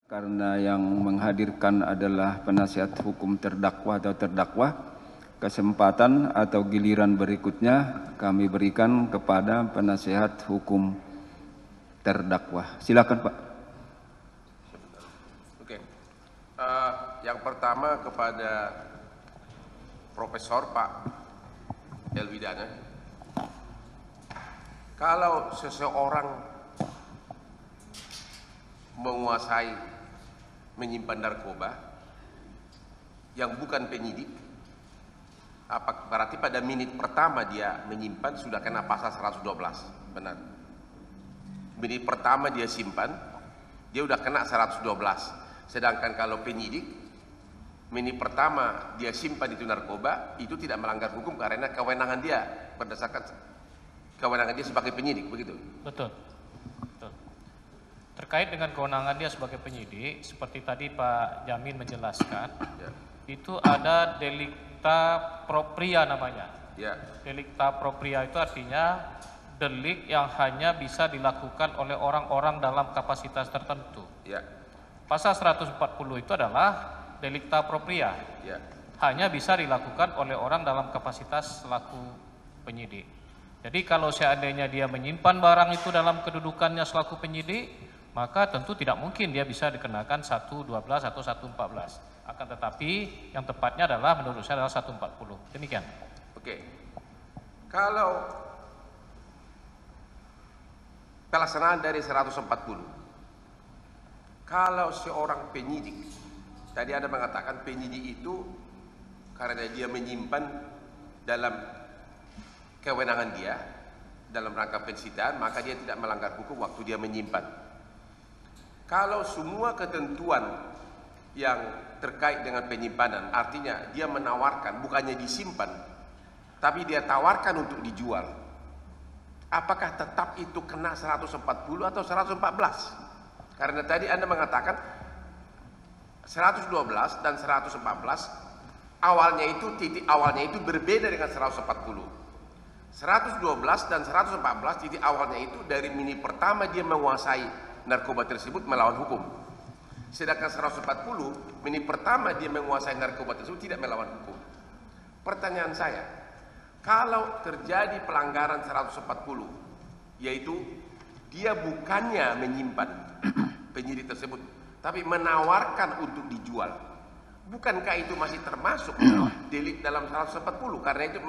Karena yang menghadirkan adalah penasihat hukum terdakwa atau terdakwa, kesempatan atau giliran berikutnya kami berikan kepada penasihat hukum terdakwa. Silakan Pak. Oke. Yang pertama kepada Profesor Pak Elwidana, kalau seseorang menguasai menyimpan narkoba yang bukan penyidik, berarti pada menit pertama dia menyimpan sudah kena pasal 112, benar? Menit pertama dia simpan, dia udah kena 112. Sedangkan kalau penyidik, menit pertama dia simpan itu narkoba, itu tidak melanggar hukum karena kewenangan dia berdasarkan kewenangan dia sebagai penyidik, begitu? Betul. Terkait dengan kewenangan dia sebagai penyidik, seperti tadi Pak Jamin menjelaskan, ya, itu ada delicta propria namanya. Ya. Delicta propria itu artinya delik yang hanya bisa dilakukan oleh orang-orang dalam kapasitas tertentu. Ya. Pasal 140 itu adalah delicta propria. Ya. Hanya bisa dilakukan oleh orang dalam kapasitas selaku penyidik. Jadi kalau seandainya dia menyimpan barang itu dalam kedudukannya selaku penyidik, maka tentu tidak mungkin dia bisa dikenakan 112 atau 114. Akan tetapi yang tepatnya adalah menurut saya adalah 140. Demikian. Oke. Kalau pelaksanaan dari 140, kalau seorang penyidik, tadi Anda mengatakan penyidik itu karena dia menyimpan dalam kewenangan dia, dalam rangka pensitaan, maka dia tidak melanggar hukum waktu dia menyimpan. Kalau semua ketentuan yang terkait dengan penyimpanan, artinya dia menawarkan, bukannya disimpan, tapi dia tawarkan untuk dijual, apakah tetap itu kena 140 atau 114? Karena tadi Anda mengatakan 112 dan 114 awalnya itu, titik awalnya itu berbeda dengan 140. 112 dan 114 titik awalnya itu dari menit pertama dia menguasai narkoba tersebut melawan hukum. Sedangkan 140 menit pertama dia menguasai narkoba tersebut tidak melawan hukum. Pertanyaan saya, kalau terjadi pelanggaran 140, yaitu dia bukannya menyimpan penyidik tersebut, tapi menawarkan untuk dijual, bukankah itu masih termasuk delik dalam 140 karena itu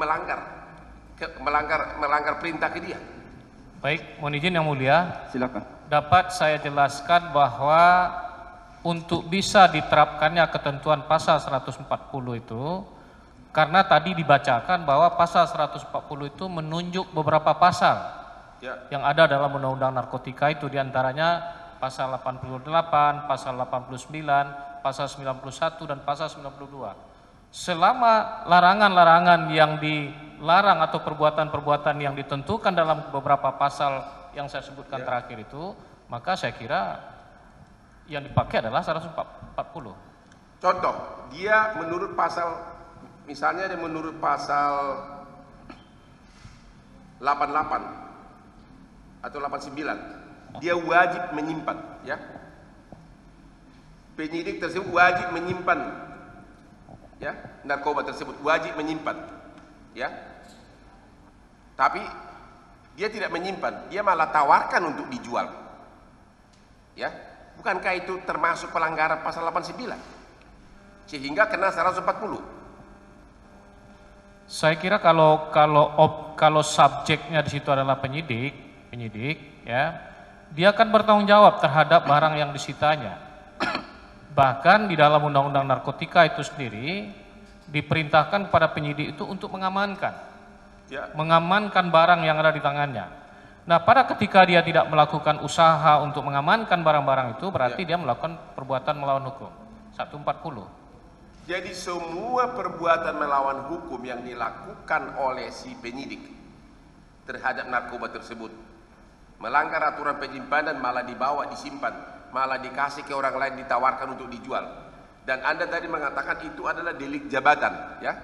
melanggar perintah ke dia? Baik, mohon izin yang mulia. Silakan. Dapat saya jelaskan bahwa untuk bisa diterapkannya ketentuan pasal 140 itu, karena tadi dibacakan bahwa pasal 140 itu menunjuk beberapa pasal yang ada dalam Undang-Undang Narkotika, itu diantaranya pasal 88, pasal 89, pasal 91, dan pasal 92. Selama larangan-larangan yang dilarang atau perbuatan-perbuatan yang ditentukan dalam beberapa pasal yang saya sebutkan terakhir itu, maka saya kira yang dipakai adalah 140. Contoh, dia menurut pasal, misalnya dia menurut pasal 88 atau 89, dia wajib menyimpan, ya. Penyidik tersebut wajib menyimpan, ya, narkoba tersebut wajib menyimpan, ya. Tapi dia tidak menyimpan, dia malah tawarkan untuk dijual, ya. Bukankah itu termasuk pelanggaran pasal 89 sehingga kena 140? Saya kira kalau subjeknya di situ adalah penyidik, ya, dia akan bertanggung jawab terhadap barang yang disitanya. Bahkan di dalam Undang-Undang Narkotika itu sendiri diperintahkan kepada penyidik itu untuk mengamankan barang yang ada di tangannya. Nah, pada ketika dia tidak melakukan usaha untuk mengamankan barang-barang itu, berarti dia melakukan perbuatan melawan hukum. 140. Jadi semua perbuatan melawan hukum yang dilakukan oleh si penyidik terhadap narkoba tersebut, melanggar aturan penyimpanan, malah dibawa, disimpan, malah dikasih ke orang lain, ditawarkan untuk dijual. Dan Anda tadi mengatakan itu adalah delik jabatan, ya.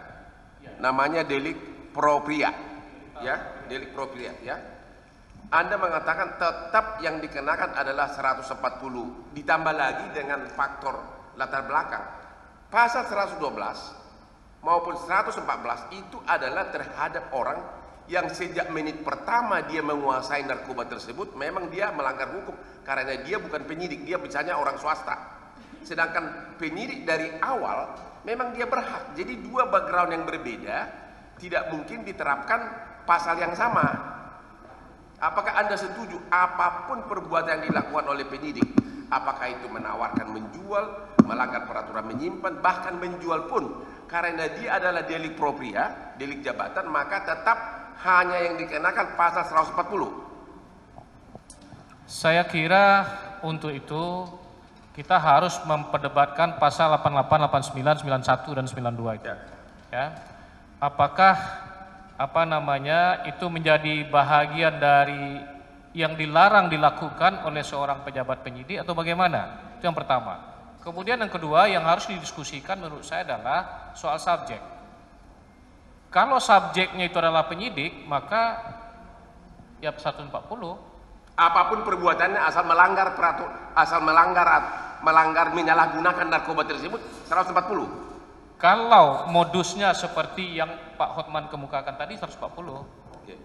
Namanya delik propria, ya, delik propria, ya. Anda mengatakan tetap yang dikenakan adalah 140, ditambah lagi dengan faktor latar belakang. Pasal 112 maupun 114 itu adalah terhadap orang yang sejak menit pertama dia menguasai narkoba tersebut memang dia melanggar hukum karena dia bukan penyidik, dia misalnya orang swasta. Sedangkan penyidik dari awal memang dia berhak. Jadi dua background yang berbeda tidak mungkin diterapkan pasal yang sama. Apakah Anda setuju apapun perbuatan yang dilakukan oleh penyidik, apakah itu menawarkan menjual, melanggar peraturan menyimpan, bahkan menjual pun, karena dia adalah delik propria, delik jabatan, maka tetap hanya yang dikenakan pasal 140. Saya kira untuk itu kita harus memperdebatkan pasal 88, 89, 91 dan 92 itu. Ya. Apakah itu menjadi bahagian dari yang dilarang dilakukan oleh seorang pejabat penyidik atau bagaimana? Itu yang pertama. Kemudian yang kedua yang harus didiskusikan menurut saya adalah soal subjek. Kalau subjeknya itu adalah penyidik, maka ya 140. Apapun perbuatannya asal melanggar peraturan, asal melanggar menyalahgunakan narkoba tersebut 140. Kalau modusnya seperti yang Pak Hotman kemukakan tadi 140. Oke.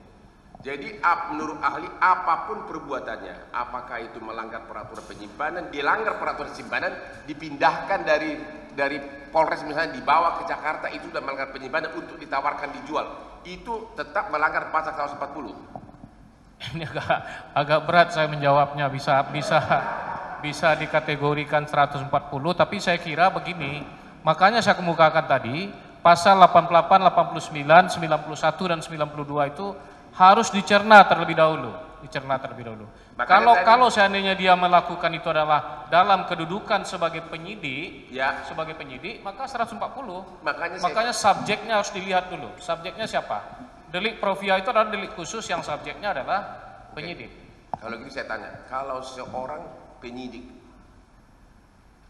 Jadi menurut ahli apapun perbuatannya, apakah itu melanggar peraturan penyimpanan, dilanggar peraturan simpanan, dipindahkan dari Polres misalnya dibawa ke Jakarta, itu sudah melanggar penyimpanan untuk ditawarkan dijual, itu tetap melanggar pasal 140. Ini agak berat saya menjawabnya, bisa dikategorikan 140, tapi saya kira begini. Makanya saya kemukakan tadi pasal 88, 89, 91 dan 92 itu harus dicerna terlebih dahulu, Kalau seandainya dia melakukan itu adalah dalam kedudukan sebagai penyidik, maka 140. Makanya subjeknya harus dilihat dulu. Subjeknya siapa? Delik propria itu adalah delik khusus yang subjeknya adalah penyidik. Kalau gitu saya tanya, kalau seorang penyidik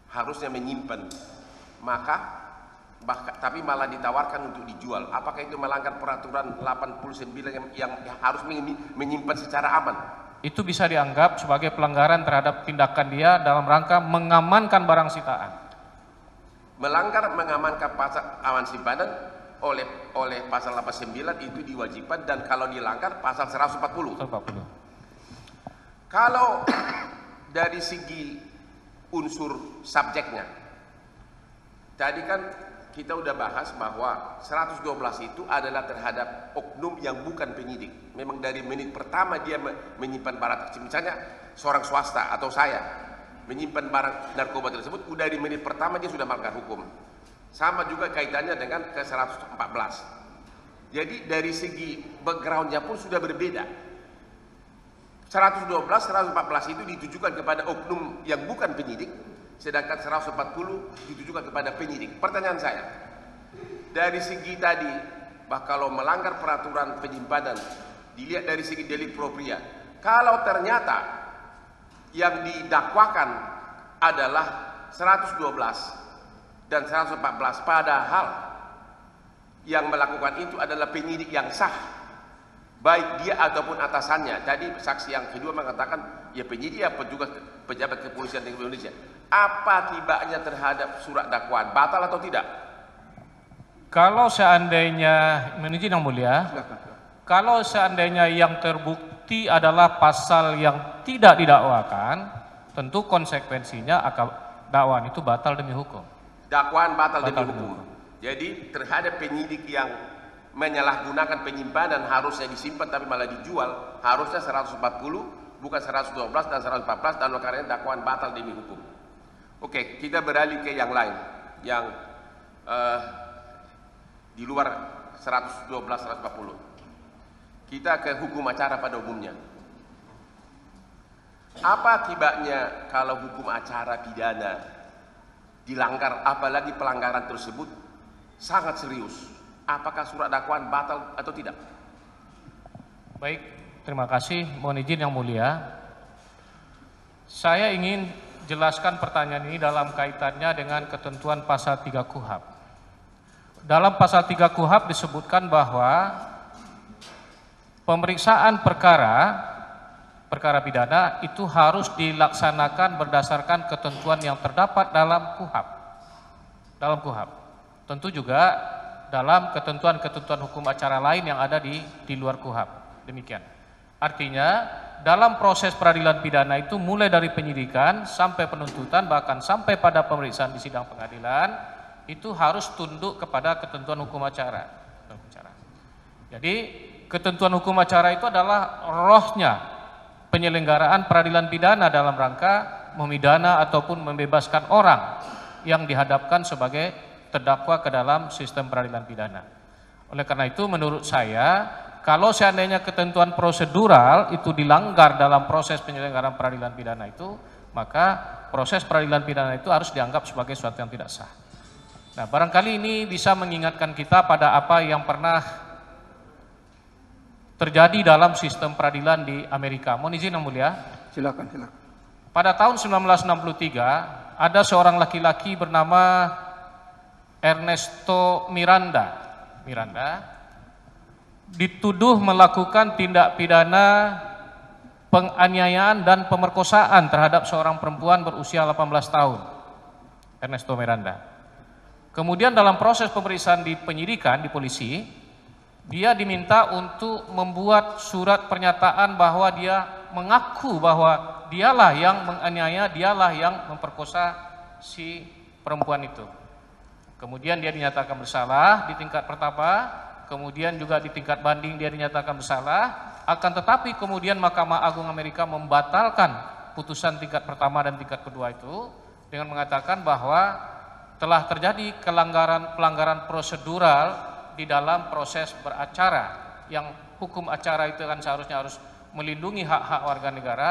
harusnya menyimpan, tapi malah ditawarkan untuk dijual, apakah itu melanggar peraturan 89 yang harus menyimpan secara aman? Itu bisa dianggap sebagai pelanggaran terhadap tindakan dia dalam rangka mengamankan barang sitaan. Mengamankan pasal aman simpanan oleh pasal 89 itu diwajibkan, dan kalau dilanggar pasal 140. Kalau dari segi unsur subjeknya, tadi kan kita udah bahas bahwa 112 itu adalah terhadap oknum yang bukan penyidik. Memang dari menit pertama dia menyimpan barang, misalnya seorang swasta atau saya menyimpan barang narkoba tersebut, udah dari menit pertama dia sudah melanggar hukum. Sama juga kaitannya dengan ke 114. Jadi dari segi backgroundnya pun sudah berbeda. 112, 114 itu ditujukan kepada oknum yang bukan penyidik, sedangkan 140 ditujukan kepada penyidik. Pertanyaan saya, dari segi tadi, kalau melanggar peraturan penyimpanan, dilihat dari segi delik propria, kalau ternyata yang didakwakan adalah 112 dan 114, padahal yang melakukan itu adalah penyidik yang sah, baik dia ataupun atasannya. Tadi saksi yang kedua mengatakan ya penyidik apa juga pejabat kepolisian di Indonesia. Apa akibatnya terhadap surat dakwaan, batal atau tidak? Kalau seandainya, menizin yang mulia, kalau seandainya yang terbukti adalah pasal yang tidak didakwakan, tentu konsekuensinya dakwaan itu batal demi hukum. Dakwaan batal demi hukum. Jadi terhadap penyidik yang menyalahgunakan penyimpanan harusnya disimpan tapi malah dijual, harusnya 140 bukan 112 dan 114, dan karena dakwaan batal demi hukum. Oke, kita beralih ke yang lain, yang di luar 112, 140. Kita ke hukum acara pada umumnya. Apa akibatnya kalau hukum acara pidana dilanggar, apalagi pelanggaran tersebut sangat serius? Apakah surat dakwaan batal atau tidak? Baik, terima kasih. Mohon izin yang mulia, saya ingin jelaskan pertanyaan ini dalam kaitannya dengan ketentuan pasal 3 KUHP. Dalam pasal 3 KUHP disebutkan bahwa pemeriksaan perkara perkara pidana itu harus dilaksanakan berdasarkan ketentuan yang terdapat dalam KUHP. Dalam KUHP. Tentu juga dalam ketentuan-ketentuan hukum acara lain yang ada di luar KUHP. Demikian. Artinya dalam proses peradilan pidana itu mulai dari penyidikan sampai penuntutan bahkan sampai pada pemeriksaan di sidang pengadilan itu harus tunduk kepada ketentuan hukum acara. Jadi ketentuan hukum acara itu adalah rohnya penyelenggaraan peradilan pidana dalam rangka memidana ataupun membebaskan orang yang dihadapkan sebagai terdakwa ke dalam sistem peradilan pidana. Oleh karena itu menurut saya kalau seandainya ketentuan prosedural itu dilanggar dalam proses penyelenggaraan peradilan pidana itu, maka proses peradilan pidana itu harus dianggap sebagai sesuatu yang tidak sah. Nah, barangkali ini bisa mengingatkan kita pada apa yang pernah terjadi dalam sistem peradilan di Amerika. Mohon izin Yang Mulia. Silakan. Pada tahun 1963 ada seorang laki-laki bernama Ernesto Miranda dituduh melakukan tindak pidana penganiayaan dan pemerkosaan terhadap seorang perempuan berusia 18 tahun, Ernesto Miranda. Kemudian dalam proses pemeriksaan di penyidikan di polisi, dia diminta untuk membuat surat pernyataan bahwa dia mengaku bahwa dialah yang menganiaya, dialah yang memperkosa si perempuan itu. Kemudian dia dinyatakan bersalah di tingkat pertama, kemudian juga di tingkat banding dia dinyatakan bersalah, akan tetapi kemudian Mahkamah Agung Amerika membatalkan putusan tingkat pertama dan tingkat kedua itu dengan mengatakan bahwa telah terjadi pelanggaran prosedural di dalam proses beracara, yang hukum acara itu kan seharusnya harus melindungi hak-hak warga negara.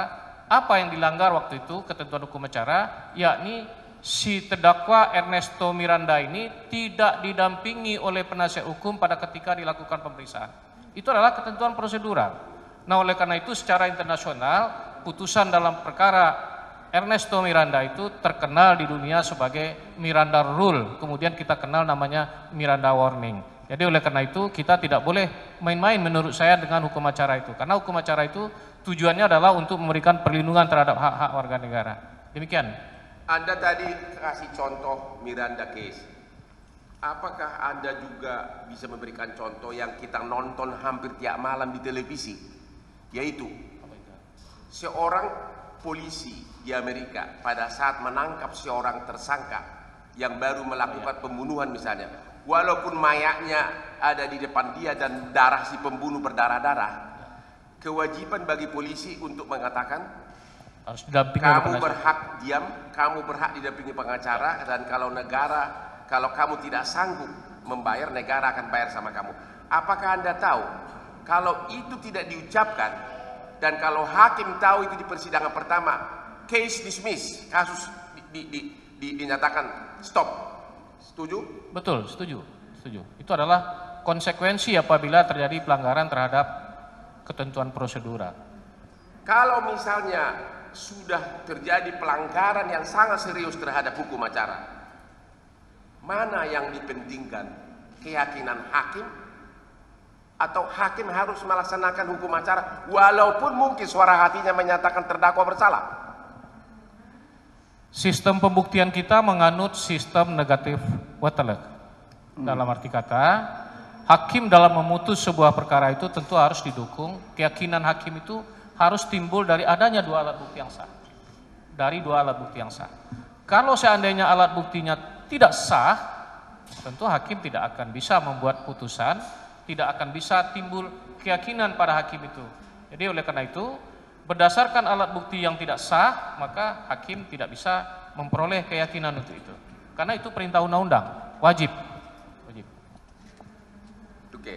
Apa yang dilanggar waktu itu ketentuan hukum acara, yakni si terdakwa Ernesto Miranda ini tidak didampingi oleh penasihat hukum pada ketika dilakukan pemeriksaan. Itu adalah ketentuan prosedural. Nah, oleh karena itu secara internasional putusan dalam perkara Ernesto Miranda itu terkenal di dunia sebagai Miranda Rule. Kemudian kita kenal namanya Miranda Warning. Jadi oleh karena itu kita tidak boleh main-main menurut saya dengan hukum acara itu. Karena hukum acara itu tujuannya adalah untuk memberikan perlindungan terhadap hak-hak warga negara. Demikian. Anda tadi kasih contoh Miranda case. Apakah Anda juga bisa memberikan contoh yang kita nonton hampir tiap malam di televisi? Yaitu seorang polisi di Amerika pada saat menangkap seorang tersangka yang baru melakukan pembunuhan misalnya, walaupun mayatnya ada di depan dia dan darah si pembunuh berdarah-darah, kewajiban bagi polisi untuk mengatakan harus didampingi kamu berhak diam, kamu berhak didampingi pengacara, dan kalau kamu tidak sanggup membayar, negara akan bayar sama kamu. Apakah Anda tahu kalau itu tidak diucapkan dan kalau hakim tahu itu di persidangan pertama, case dismiss, kasus dinyatakan stop. Setuju? Betul, setuju. Itu adalah konsekuensi apabila terjadi pelanggaran terhadap ketentuan prosedural. Kalau misalnya sudah terjadi pelanggaran yang sangat serius terhadap hukum acara, mana yang dipentingkan? Keyakinan hakim atau hakim harus melaksanakan hukum acara walaupun mungkin suara hatinya menyatakan terdakwa bersalah? Sistem pembuktian kita menganut sistem negatif waterlek. Dalam arti kata, hakim dalam memutus sebuah perkara itu tentu harus didukung, keyakinan hakim itu harus timbul dari adanya dua alat bukti yang sah. Dari dua alat bukti yang sah. Kalau seandainya alat buktinya tidak sah, tentu hakim tidak akan bisa membuat putusan, tidak akan bisa timbul keyakinan pada hakim itu. Jadi oleh karena itu, berdasarkan alat bukti yang tidak sah, maka hakim tidak bisa memperoleh keyakinan untuk itu. Karena itu perintah undang-undang, wajib. Oke.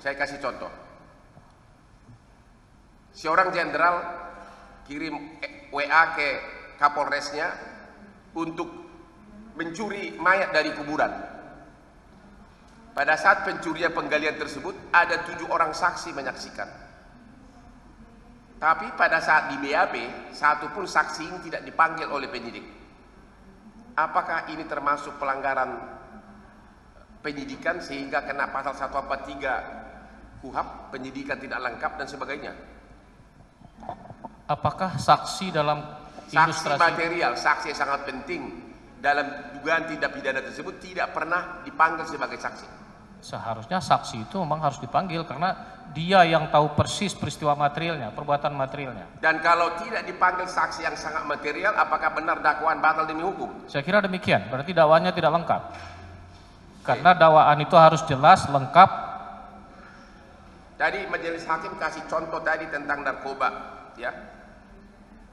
Saya kasih contoh. Seorang jenderal kirim WA ke Kapolresnya untuk mencuri mayat dari kuburan. Pada saat pencurian penggalian tersebut ada 7 orang saksi menyaksikan. Tapi pada saat di BAP, satu pun saksi ini tidak dipanggil oleh penyidik. Apakah ini termasuk pelanggaran penyidikan sehingga kena pasal 143 KUHP, penyidikan tidak lengkap dan sebagainya? Apakah saksi dalam Saksi ilustrasi material, saksi yang sangat penting dalam dugaan tindak pidana tersebut tidak pernah dipanggil sebagai saksi. seharusnya saksi itu memang harus dipanggil karena dia yang tahu persis peristiwa materialnya, perbuatan materialnya. Dan kalau tidak dipanggil saksi yang sangat material, apakah benar dakwaan batal demi hukum? Saya kira demikian, berarti dakwaannya tidak lengkap. Karena dakwaan itu harus jelas, lengkap. Tadi majelis hakim kasih contoh tadi tentang narkoba, ya.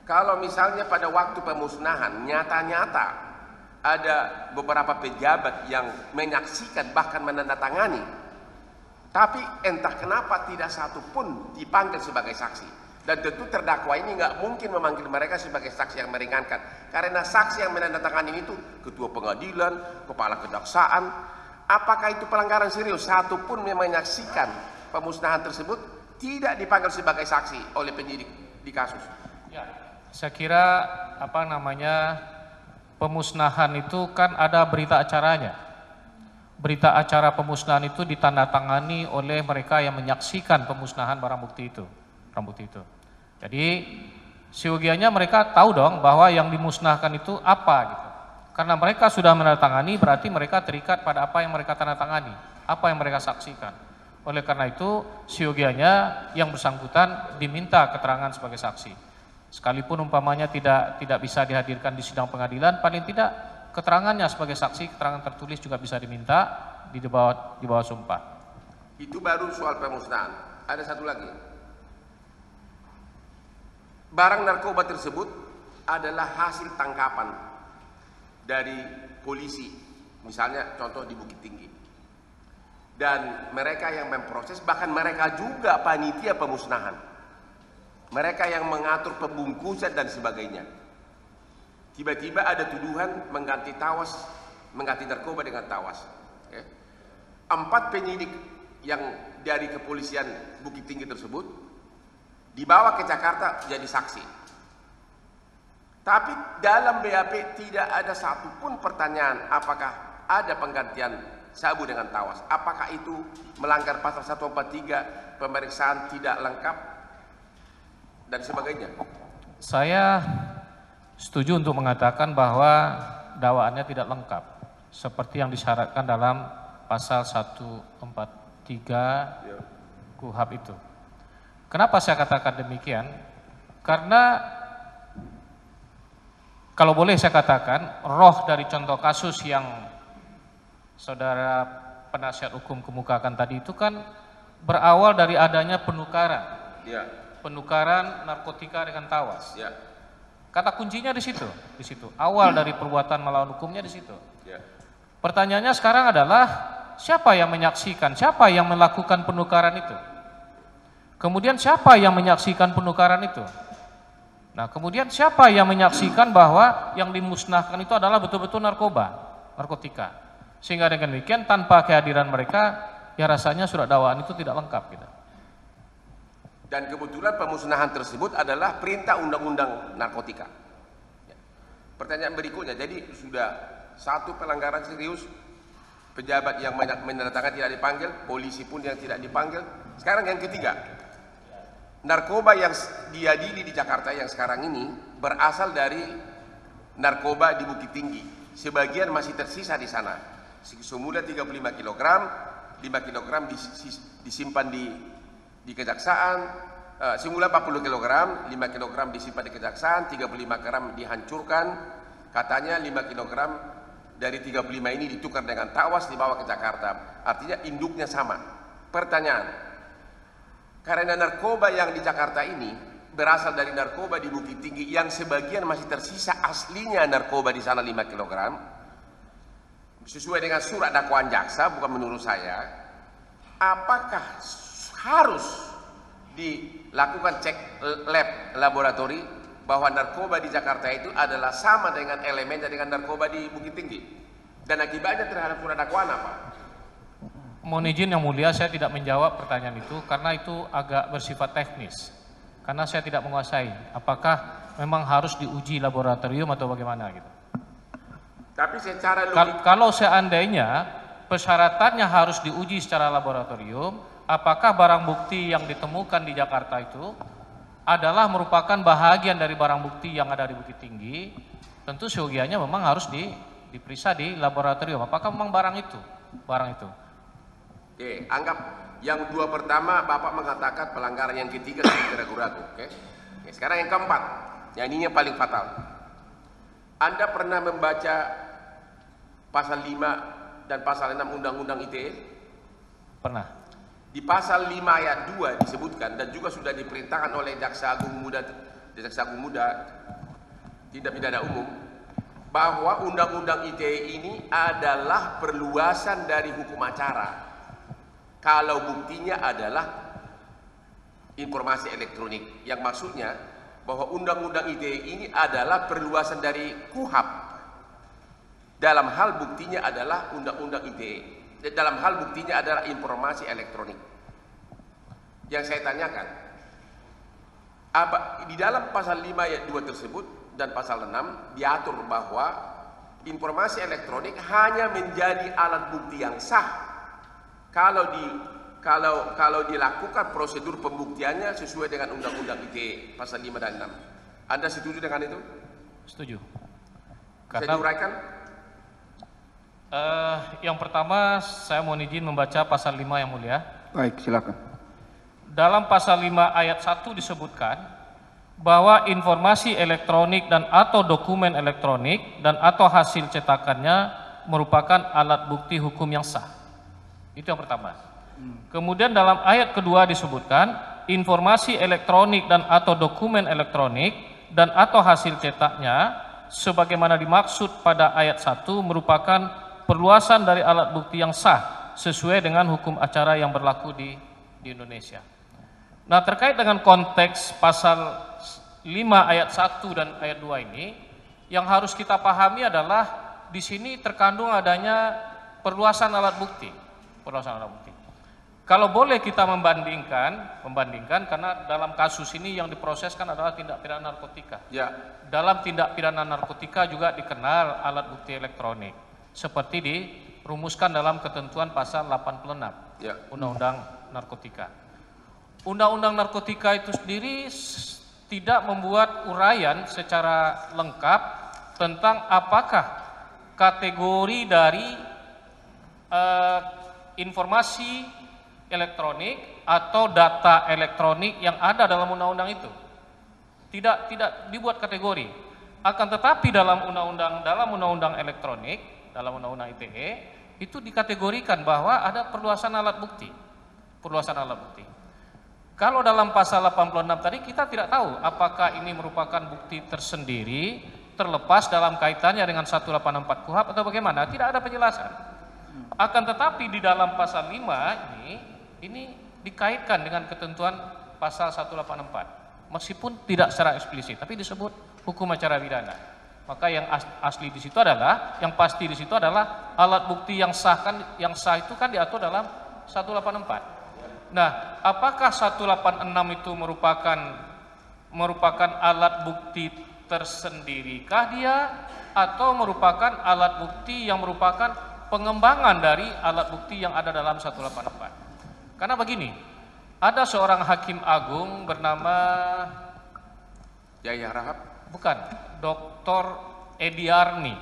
Kalau misalnya pada waktu pemusnahan nyata-nyata ada beberapa pejabat yang menyaksikan bahkan menandatangani, tapi entah kenapa tidak satu pun dipanggil sebagai saksi. Dan tentu terdakwa ini nggak mungkin memanggil mereka sebagai saksi yang meringankan, karena saksi yang menandatangani itu ketua pengadilan, kepala kejaksaan. Apakah itu pelanggaran serius? Satu pun yang menyaksikan pemusnahan tersebut tidak dipanggil sebagai saksi oleh penyidik di kasus. Ya, saya kira pemusnahan itu kan ada berita acaranya. Berita acara pemusnahan itu ditandatangani oleh mereka yang menyaksikan pemusnahan barang bukti itu. Jadi siogianya mereka tahu dong bahwa yang dimusnahkan itu apa gitu. Karena mereka sudah menandatangani, berarti mereka terikat pada apa yang mereka tandatangani, apa yang mereka saksikan. Oleh karena itu, siogianya yang bersangkutan diminta keterangan sebagai saksi. Sekalipun umpamanya tidak bisa dihadirkan di sidang pengadilan, paling tidak keterangannya sebagai saksi, keterangan tertulis juga bisa diminta di bawah sumpah. Itu baru soal pemusnahan. Ada satu lagi. Barang narkoba tersebut adalah hasil tangkapan dari polisi, misalnya contoh di Bukit Tinggi. Dan mereka yang memproses, bahkan mereka juga panitia pemusnahan. Mereka yang mengatur pembungkusan dan sebagainya. Tiba-tiba ada tuduhan mengganti narkoba dengan tawas. 4 penyidik yang dari kepolisian Bukit Tinggi tersebut dibawa ke Jakarta jadi saksi. Tapi dalam BAP tidak ada satupun pertanyaan apakah ada penggantian sabu dengan tawas. Apakah itu melanggar pasal 143, pemeriksaan tidak lengkap, dan sebagainya. Saya setuju untuk mengatakan bahwa dakwaannya tidak lengkap, seperti yang disyaratkan dalam pasal 143 KUHP itu. Kenapa saya katakan demikian? Karena kalau boleh saya katakan, roh dari contoh kasus yang saudara penasihat hukum kemukakan tadi itu kan berawal dari adanya penukaran. Ya. Penukaran narkotika dengan tawas. Ya. Kata kuncinya di situ. Awal dari perbuatan melawan hukumnya di situ. Ya. Pertanyaannya sekarang adalah siapa yang menyaksikan, siapa yang melakukan penukaran itu? Kemudian siapa yang menyaksikan penukaran itu? Nah, kemudian siapa yang menyaksikan bahwa yang dimusnahkan itu adalah betul-betul narkotika. Sehingga dengan demikian tanpa kehadiran mereka, ya rasanya surat dakwaan itu tidak lengkap gitu. Dan kebetulan pemusnahan tersebut adalah perintah undang-undang narkotika. Ya. Pertanyaan berikutnya, jadi sudah satu pelanggaran serius, pejabat yang menandatangani tidak dipanggil, polisi pun yang tidak dipanggil. Sekarang yang ketiga. Narkoba yang diadili di Jakarta yang sekarang ini berasal dari narkoba di Bukit Tinggi. Sebagian masih tersisa di sana. Semula 35 kg, 5 kg disimpan di kejaksaan. Semula 40 kg, 5 kg disimpan di kejaksaan, 35 gram dihancurkan. Katanya 5 kg dari 35 ini ditukar dengan tawas dibawa ke Jakarta. Artinya induknya sama. Pertanyaan. Karena narkoba yang di Jakarta ini berasal dari narkoba di Bukit Tinggi yang sebagian masih tersisa aslinya narkoba di sana 5 kg. Sesuai dengan surat dakwaan jaksa, bukan menurut saya. Apakah harus dilakukan cek lab laboratori bahwa narkoba di Jakarta itu adalah sama dengan elemennya dengan narkoba di Bukit Tinggi? Dan akibatnya terhadap surat dakwaan apa? Mohon izin yang mulia, saya tidak menjawab pertanyaan itu karena itu agak bersifat teknis. Karena saya tidak menguasai apakah memang harus diuji laboratorium atau bagaimana gitu. Tapi secara logik, kalau seandainya persyaratannya harus diuji secara laboratorium, apakah barang bukti yang ditemukan di Jakarta itu adalah merupakan bahagian dari barang bukti yang ada di Bukit Tinggi, tentu seyogianya memang harus diperiksa di laboratorium. Apakah memang barang itu? Oke, anggap yang dua pertama Bapak mengatakan pelanggaran, yang ketiga tidak ragu-ragu. Oke. Sekarang yang keempat, yang ini yang paling fatal. Anda pernah membaca pasal 5 dan pasal 6 Undang-Undang ITE? Pernah. Di pasal 5 ayat 2 disebutkan, dan juga sudah diperintahkan oleh Jaksa Agung Muda Tindak Pidana Umum, bahwa Undang-Undang ITE ini adalah perluasan dari hukum acara kalau buktinya adalah informasi elektronik, yang maksudnya bahwa Undang-Undang ITE ini adalah perluasan dari KUHP dalam hal buktinya adalah Undang-Undang ITE. Dalam hal buktinya adalah informasi elektronik. Yang saya tanyakan, di dalam pasal 5 ayat 2 tersebut dan pasal 6 diatur bahwa informasi elektronik hanya menjadi alat bukti yang sah kalau dilakukan prosedur pembuktiannya sesuai dengan Undang-Undang ITE pasal 5 dan 6. Anda setuju dengan itu? Setuju. Saya diuraikan? Yang pertama saya mohon izin membaca pasal 5 yang mulia. Baik, silakan. Dalam pasal 5 ayat 1 disebutkan bahwa informasi elektronik dan atau dokumen elektronik dan atau hasil cetakannya merupakan alat bukti hukum yang sah. Itu yang pertama. Kemudian dalam ayat kedua disebutkan informasi elektronik dan atau dokumen elektronik dan atau hasil cetaknya sebagaimana dimaksud pada ayat 1 merupakan perluasan dari alat bukti yang sah sesuai dengan hukum acara yang berlaku di Indonesia. Nah, terkait dengan konteks pasal 5 ayat 1 dan ayat 2 ini, yang harus kita pahami adalah di sini terkandung adanya perluasan alat bukti. Kalau boleh kita membandingkan karena dalam kasus ini yang diproseskan adalah tindak pidana narkotika. Ya. Dalam tindak pidana narkotika juga dikenal alat bukti elektronik, seperti dirumuskan dalam ketentuan pasal 86 Ya. Undang-Undang Narkotika. Undang-Undang Narkotika itu sendiri tidak membuat uraian secara lengkap tentang apakah kategori dari informasi elektronik atau data elektronik yang ada dalam undang-undang itu. Tidak dibuat kategori. Akan tetapi dalam undang-undang elektronik, dalam undang-undang ITE itu dikategorikan bahwa ada perluasan alat bukti. Kalau dalam pasal 86 tadi kita tidak tahu apakah ini merupakan bukti tersendiri terlepas dalam kaitannya dengan 184 KUHP atau bagaimana, tidak ada penjelasan. Akan tetapi di dalam pasal 5 ini dikaitkan dengan ketentuan pasal 184. Meskipun tidak secara eksplisit tapi disebut hukum acara pidana. Maka yang asli di situ adalah, yang pasti di situ adalah alat bukti yang sah itu kan diatur dalam 184. Nah, apakah 186 itu merupakan alat bukti tersendirikah dia atau merupakan alat bukti yang merupakan pengembangan dari alat bukti yang ada dalam 184? Karena begini, ada seorang hakim agung bernama Yahya Rahab? Bukan, Dr. Edi Arni,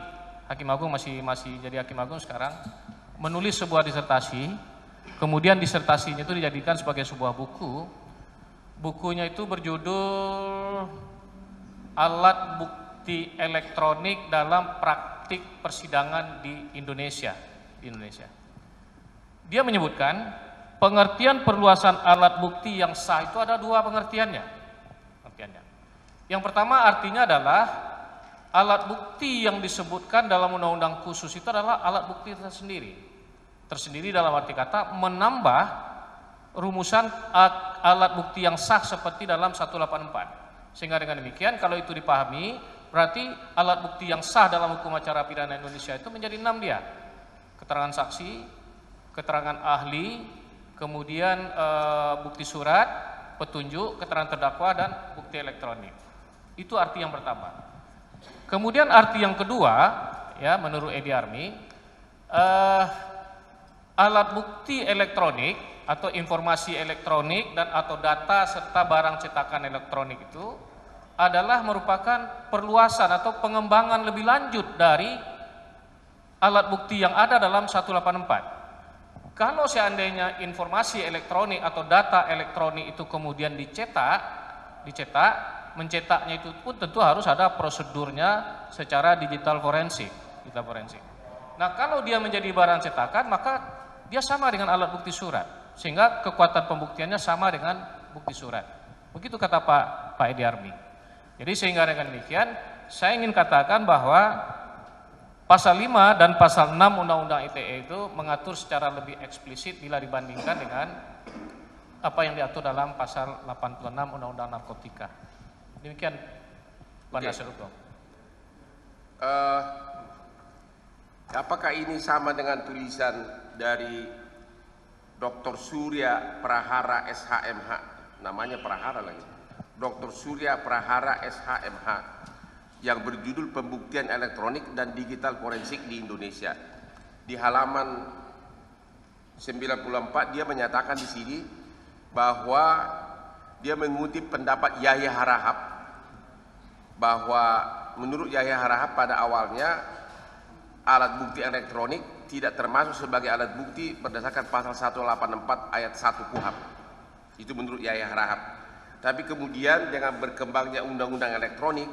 hakim agung masih jadi hakim agung sekarang, menulis sebuah disertasi. Kemudian disertasinya itu dijadikan sebagai sebuah buku. Bukunya itu berjudul Alat Bukti Elektronik dalam Praktik Persidangan di Indonesia. Dia menyebutkan pengertian perluasan alat bukti yang sah itu ada dua pengertiannya. Yang pertama artinya adalah alat bukti yang disebutkan dalam undang-undang khusus itu adalah alat bukti tersendiri dalam arti kata menambah rumusan alat bukti yang sah seperti dalam 184. Sehingga dengan demikian kalau itu dipahami berarti alat bukti yang sah dalam hukum acara pidana Indonesia itu menjadi 6 dia. Keterangan saksi, keterangan ahli, kemudian bukti surat, petunjuk, keterangan terdakwa dan bukti elektronik. Itu arti yang pertama. Kemudian arti yang kedua, ya menurut Edi Armi, alat bukti elektronik atau informasi elektronik dan atau data serta barang cetakan elektronik itu adalah merupakan perluasan atau pengembangan lebih lanjut dari alat bukti yang ada dalam 184. Kalau seandainya informasi elektronik atau data elektronik itu kemudian dicetak, mencetaknya itu pun tentu harus ada prosedurnya secara digital forensik. Nah, kalau dia menjadi barang cetakan, maka dia sama dengan alat bukti surat, sehingga kekuatan pembuktiannya sama dengan bukti surat. Begitu kata Pak Edi Armi. Jadi sehingga dengan demikian, saya ingin katakan bahwa pasal 5 dan pasal 6 Undang-Undang ITE itu mengatur secara lebih eksplisit bila dibandingkan dengan apa yang diatur dalam pasal 86 Undang-Undang Narkotika. Demikian Pak Nasir Hukum. Apakah ini sama dengan tulisan dari Dr. Surya Prahara SHMH, namanya Prahara lagi, Dr. Surya Prahara SHMH, yang berjudul Pembuktian Elektronik dan Digital Forensik di Indonesia. Di halaman 94 dia menyatakan di sini bahwa dia mengutip pendapat Yahya Harahap, bahwa menurut Yahya Harahap pada awalnya alat bukti elektronik tidak termasuk sebagai alat bukti berdasarkan pasal 184 ayat 1 KUHP. Itu menurut Yahya Harahap. Tapi kemudian dengan berkembangnya undang-undang elektronik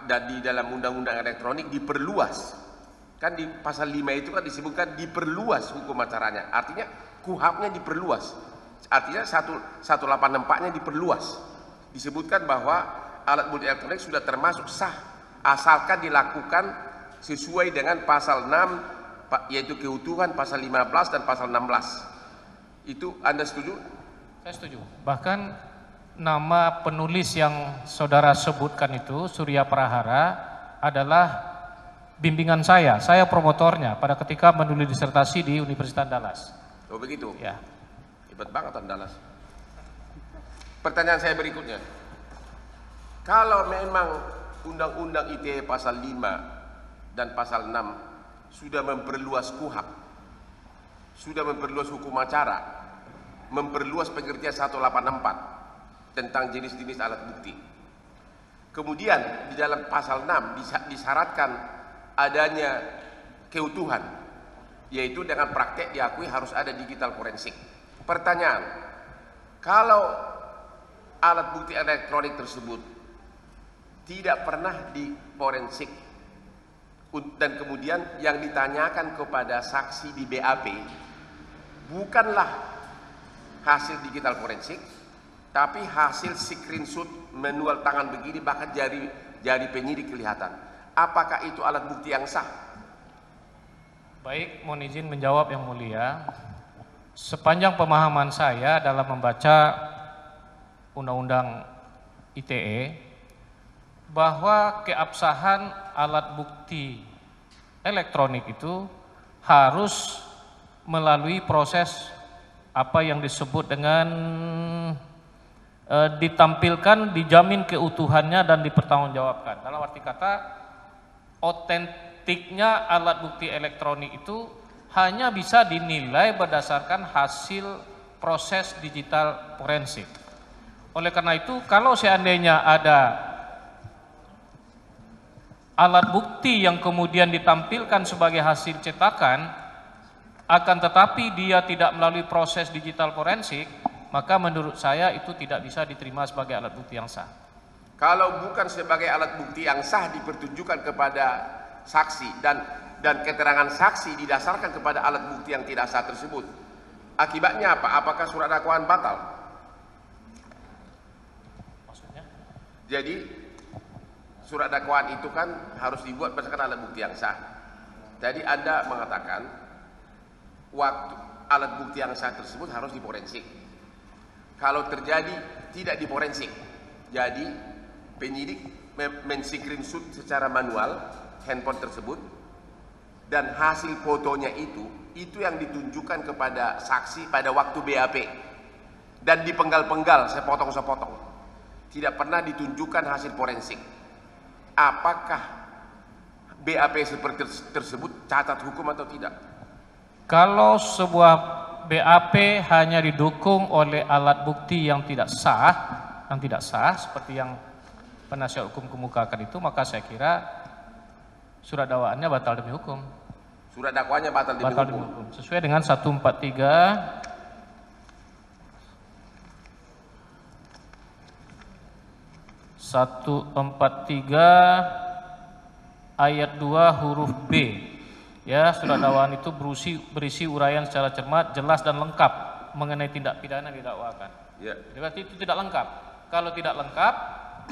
dan di dalam undang-undang elektronik diperluas. Kan di pasal 5 itu kan disebutkan diperluas hukum acaranya. Artinya KUHP-nya diperluas. Artinya 184-nya diperluas. Disebutkan bahwa alat bukti elektronik sudah termasuk sah asalkan dilakukan sesuai dengan pasal 6, yaitu keutuhan, pasal 15 dan pasal 16. Itu Anda setuju? Saya setuju. Bahkan nama penulis yang saudara sebutkan itu, Surya Prahara, adalah bimbingan saya promotornya pada ketika menulis disertasi di Universitas Dallas. Oh begitu? Ya. Hebat banget Dallas. Pertanyaan saya berikutnya. Kalau memang Undang-Undang ITE pasal 5 dan pasal 6 sudah memperluas KUHP, sudah memperluas hukum acara, memperluas pengertian 184 tentang jenis-jenis alat bukti. Kemudian di dalam pasal 6 disyaratkan adanya keutuhan, yaitu dengan praktek diakui harus ada digital forensik. Pertanyaan, kalau alat bukti elektronik tersebut tidak pernah diforensik dan kemudian yang ditanyakan kepada saksi di BAP bukanlah hasil digital forensik, tapi hasil screenshot manual tangan begini, bahkan jari penyidik kelihatan. Apakah itu alat bukti yang sah? Baik, mohon izin menjawab yang mulia. Sepanjang pemahaman saya dalam membaca Undang-Undang ITE, bahwa keabsahan alat bukti elektronik itu harus melalui proses apa yang disebut dengan ditampilkan, dijamin keutuhannya dan dipertanggungjawabkan. Dalam arti kata, otentiknya alat bukti elektronik itu hanya bisa dinilai berdasarkan hasil proses digital forensik. Oleh karena itu, kalau seandainya ada alat bukti yang kemudian ditampilkan sebagai hasil cetakan, akan tetapi dia tidak melalui proses digital forensik, maka menurut saya itu tidak bisa diterima sebagai alat bukti yang sah. Kalau bukan sebagai alat bukti yang sah dipertunjukkan kepada saksi dan keterangan saksi didasarkan kepada alat bukti yang tidak sah tersebut, akibatnya apa? Apakah surat dakwaan batal? Maksudnya? Jadi surat dakwaan itu kan harus dibuat berdasarkan alat bukti yang sah. Jadi Anda mengatakan waktu alat bukti yang sah tersebut harus diforensik. Kalau terjadi tidak diforensik, jadi penyidik men-screenshot secara manual handphone tersebut dan hasil fotonya itu yang ditunjukkan kepada saksi pada waktu BAP dan dipenggal-penggal sepotong-sepotong. Tidak pernah ditunjukkan hasil forensik. Apakah BAP seperti tersebut cacat hukum atau tidak? Kalau sebuah BAP hanya didukung oleh alat bukti yang tidak sah, seperti yang penasihat hukum kemukakan itu, maka saya kira surat dakwaannya batal demi hukum. Surat dakwaannya batal demi hukum. Sesuai dengan 143 ayat 2 huruf B. Ya, surat dakwaan itu berisi uraian secara cermat, jelas dan lengkap mengenai tindak pidana yang didakwakan. Ya. Berarti itu tidak lengkap. Kalau tidak lengkap,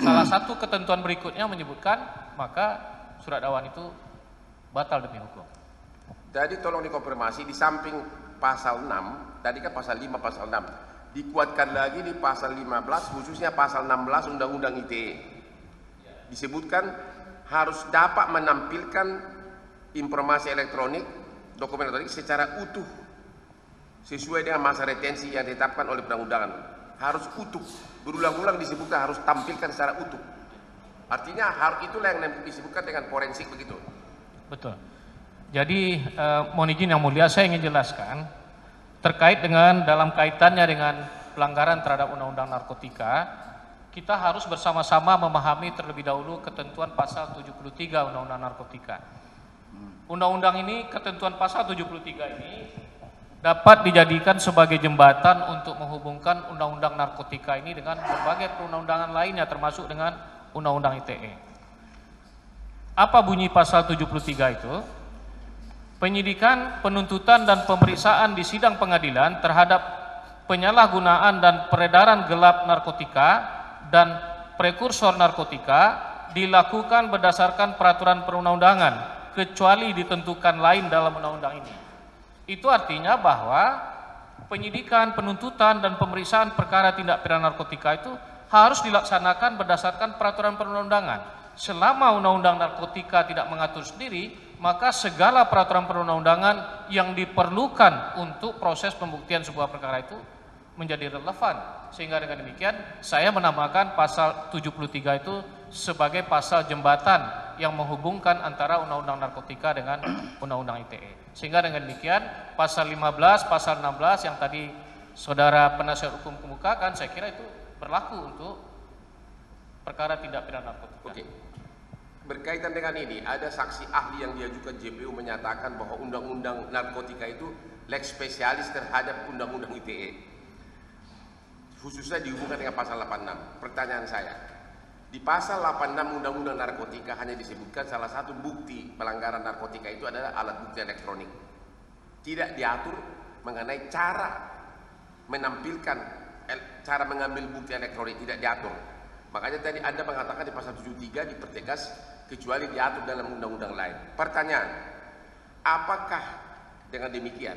salah satu ketentuan berikutnya menyebutkan, maka surat dakwaan itu batal demi hukum. Jadi tolong dikonfirmasi, di samping pasal 6, tadi kan pasal 5, pasal 6, dikuatkan lagi di pasal 15, khususnya pasal 16 Undang-Undang ITE. Disebutkan harus dapat menampilkan informasi elektronik, dokumen elektronik secara utuh sesuai dengan masa retensi yang ditetapkan oleh perundang-undangan. Harus utuh, berulang-ulang disebutkan harus tampilkan secara utuh. Artinya itulah yang disebutkan dengan forensik begitu. Betul. Jadi mohon izin yang mulia, saya ingin jelaskan terkait dengan dalam kaitannya dengan pelanggaran terhadap undang-undang narkotika, kita harus bersama-sama memahami terlebih dahulu ketentuan pasal 73 undang-undang narkotika. Undang-undang ini, ketentuan pasal 73 ini dapat dijadikan sebagai jembatan untuk menghubungkan undang-undang narkotika ini dengan berbagai perundang-undangan lainnya, termasuk dengan undang-undang ITE. Apa bunyi pasal 73 itu? Penyidikan, penuntutan dan pemeriksaan di sidang pengadilan terhadap penyalahgunaan dan peredaran gelap narkotika dan prekursor narkotika dilakukan berdasarkan peraturan perundang-undangan kecuali ditentukan lain dalam undang-undang ini. Itu artinya bahwa penyidikan, penuntutan dan pemeriksaan perkara tindak pidana narkotika itu harus dilaksanakan berdasarkan peraturan perundang-undangan. Selama undang-undang narkotika tidak mengatur sendiri, maka segala peraturan perundang-undangan yang diperlukan untuk proses pembuktian sebuah perkara itu menjadi relevan. Sehingga dengan demikian saya menamakan pasal 73 itu sebagai pasal jembatan yang menghubungkan antara undang-undang narkotika dengan undang-undang ITE. Sehingga dengan demikian pasal 15, pasal 16 yang tadi saudara penasihat hukum kemukakan, saya kira itu berlaku untuk perkara tindak pidana narkotika. Oke. Berkaitan dengan ini, ada saksi ahli yang diajukan JPU menyatakan bahwa undang-undang narkotika itu lex spesialis terhadap undang-undang ITE, khususnya dihubungkan dengan pasal 86. Pertanyaan saya, di pasal 86 undang-undang narkotika hanya disebutkan salah satu bukti pelanggaran narkotika itu adalah alat bukti elektronik. Tidak diatur mengenai cara menampilkan, cara mengambil bukti elektronik, tidak diatur. Makanya tadi Anda mengatakan di pasal 73 dipertegas kecuali diatur dalam undang-undang lain. Pertanyaan, apakah dengan demikian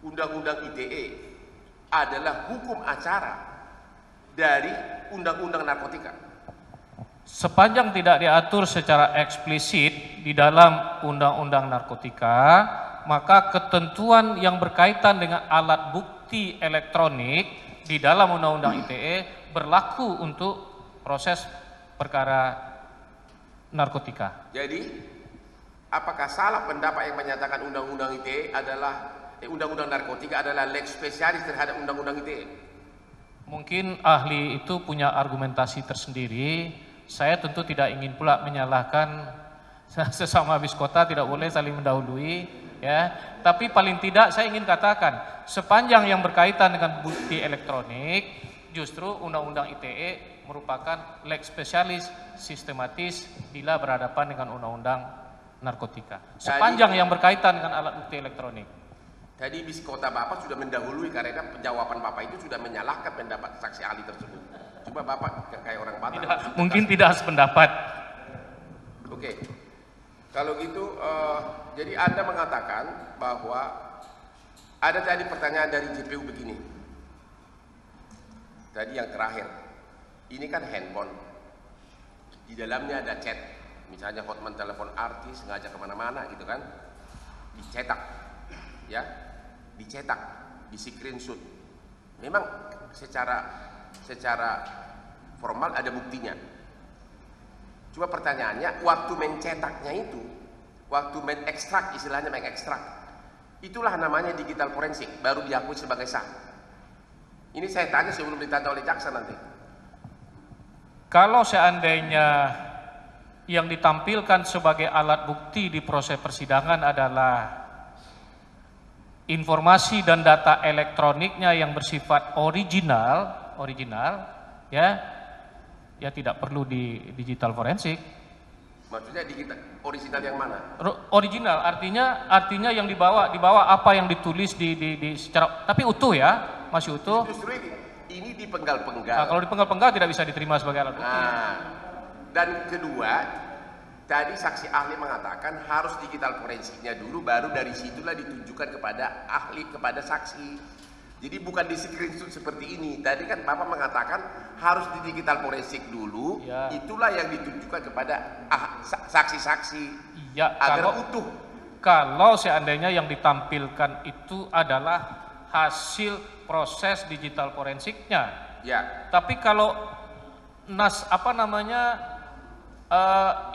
undang-undang ITE adalah hukum acara dari undang-undang narkotika? Sepanjang tidak diatur secara eksplisit di dalam undang-undang narkotika, maka ketentuan yang berkaitan dengan alat bukti elektronik di dalam undang-undang ITE berlaku untuk proses perkara narkotika. Jadi, apakah salah pendapat yang menyatakan undang-undang ITE adalah undang-undang narkotika adalah lex spesialis terhadap undang-undang ITE? Mungkin ahli itu punya argumentasi tersendiri. Saya tentu tidak ingin pula menyalahkan sesama biskota, tidak boleh saling mendahului, ya. Tapi paling tidak saya ingin katakan, sepanjang yang berkaitan dengan bukti elektronik, justru undang-undang ITE merupakan lex spesialis sistematis bila berhadapan dengan undang-undang narkotika. Sepanjang yang berkaitan dengan alat bukti elektronik. Tadi biskota Bapak sudah mendahului karena jawaban Bapak itu sudah menyalahkan pendapat saksi ahli tersebut. Coba Bapak kayak orang Batak. Mungkin tidak sependapat. Oke. Kalau gitu, jadi Anda mengatakan bahwa ada tadi pertanyaan dari JPU begini. Tadi yang terakhir, ini kan handphone. Di dalamnya ada chat. Misalnya Hotman telepon artis, ngajak kemana-mana gitu kan. Dicetak. Ya, dicetak, di screenshot. Memang secara formal ada buktinya. Cuma pertanyaannya, waktu mencetaknya itu, waktu mengekstrak, istilahnya mengekstrak, Itulah namanya digital forensik, baru diakui sebagai sah. Ini saya tanya sebelum ditanya oleh jaksa nanti. Kalau seandainya yang ditampilkan sebagai alat bukti di proses persidangan adalah informasi dan data elektroniknya yang bersifat original ya tidak perlu di digital forensik. Maksudnya digital original yang mana? Original artinya yang dibawa apa yang ditulis di secara, tapi utuh ya, masih utuh. Justru ini dipenggal-penggal. Nah, kalau dipenggal-penggal tidak bisa diterima sebagai alat bukti. Dan kedua, tadi saksi ahli mengatakan harus digital forensiknya dulu, baru dari situlah ditunjukkan kepada ahli, kepada saksi. Jadi bukan di screenshot seperti ini. Tadi kan Bapak mengatakan harus di digital forensik dulu, ya. Itulah yang ditunjukkan kepada saksi-saksi, ya, agar utuh. Kalau seandainya yang ditampilkan itu adalah hasil proses digital forensiknya, ya. Tapi kalau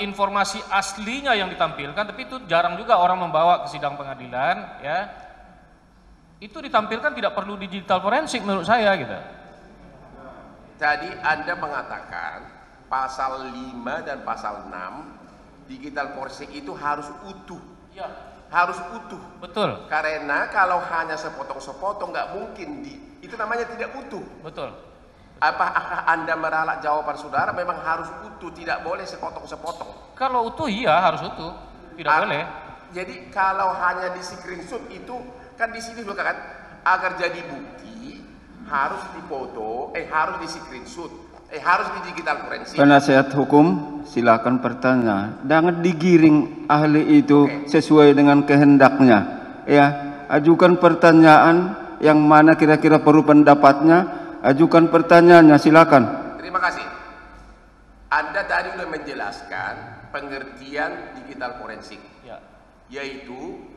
informasi aslinya yang ditampilkan, tapi itu jarang juga orang membawa ke sidang pengadilan, ya. Itu ditampilkan tidak perlu digital forensik menurut saya gitu. Tadi Anda mengatakan pasal 5 dan pasal 6 digital forensik itu harus utuh. Ya. Harus utuh. Betul. Karena kalau hanya sepotong-sepotong nggak mungkin itu namanya tidak utuh. Betul. Apakah Anda meralat jawaban saudara memang harus utuh, tidak boleh sepotong-sepotong? Kalau utuh iya harus utuh, tidak boleh. Jadi kalau hanya di screenshot itu kan di sini juga kan, agar jadi bukti harus difoto, harus di screenshot, harus di digital forensik. Penasihat hukum silakan bertanya, jangan digiring ahli itu sesuai dengan kehendaknya. Ya, ajukan pertanyaan yang mana kira-kira perlu pendapatnya, ajukan pertanyaannya, silakan. Terima kasih. Anda tadi sudah menjelaskan pengertian digital forensik, ya. Yaitu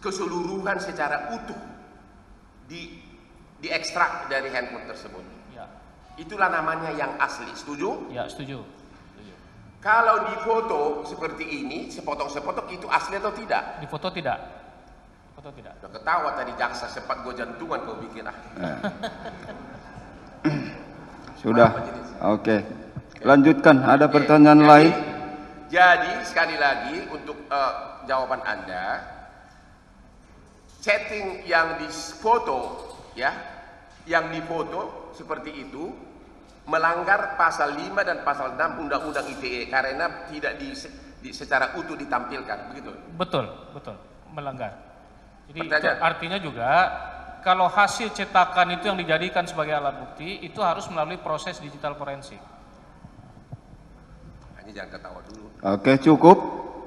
keseluruhan secara utuh diekstrak dari handphone tersebut. Ya. Itulah namanya yang asli. Setuju? Ya, setuju. Kalau di foto seperti ini, sepotong-sepotong, itu asli atau tidak? Di foto tidak. Foto tidak. Udah ketawa tadi jaksa, sempat gue jantungan kau bikin Sudah. Oke. Lanjutkan. Ada pertanyaan lain? Jadi sekali lagi untuk jawaban Anda, chatting yang difoto, ya, yang difoto seperti itu melanggar pasal 5 dan pasal 6 Undang-Undang ITE karena tidak secara utuh ditampilkan, begitu? Betul, melanggar. Jadi itu artinya juga kalau hasil cetakan itu yang dijadikan sebagai alat bukti itu harus melalui proses digital forensik. Hanya jangan ketawa dulu. Oke, cukup.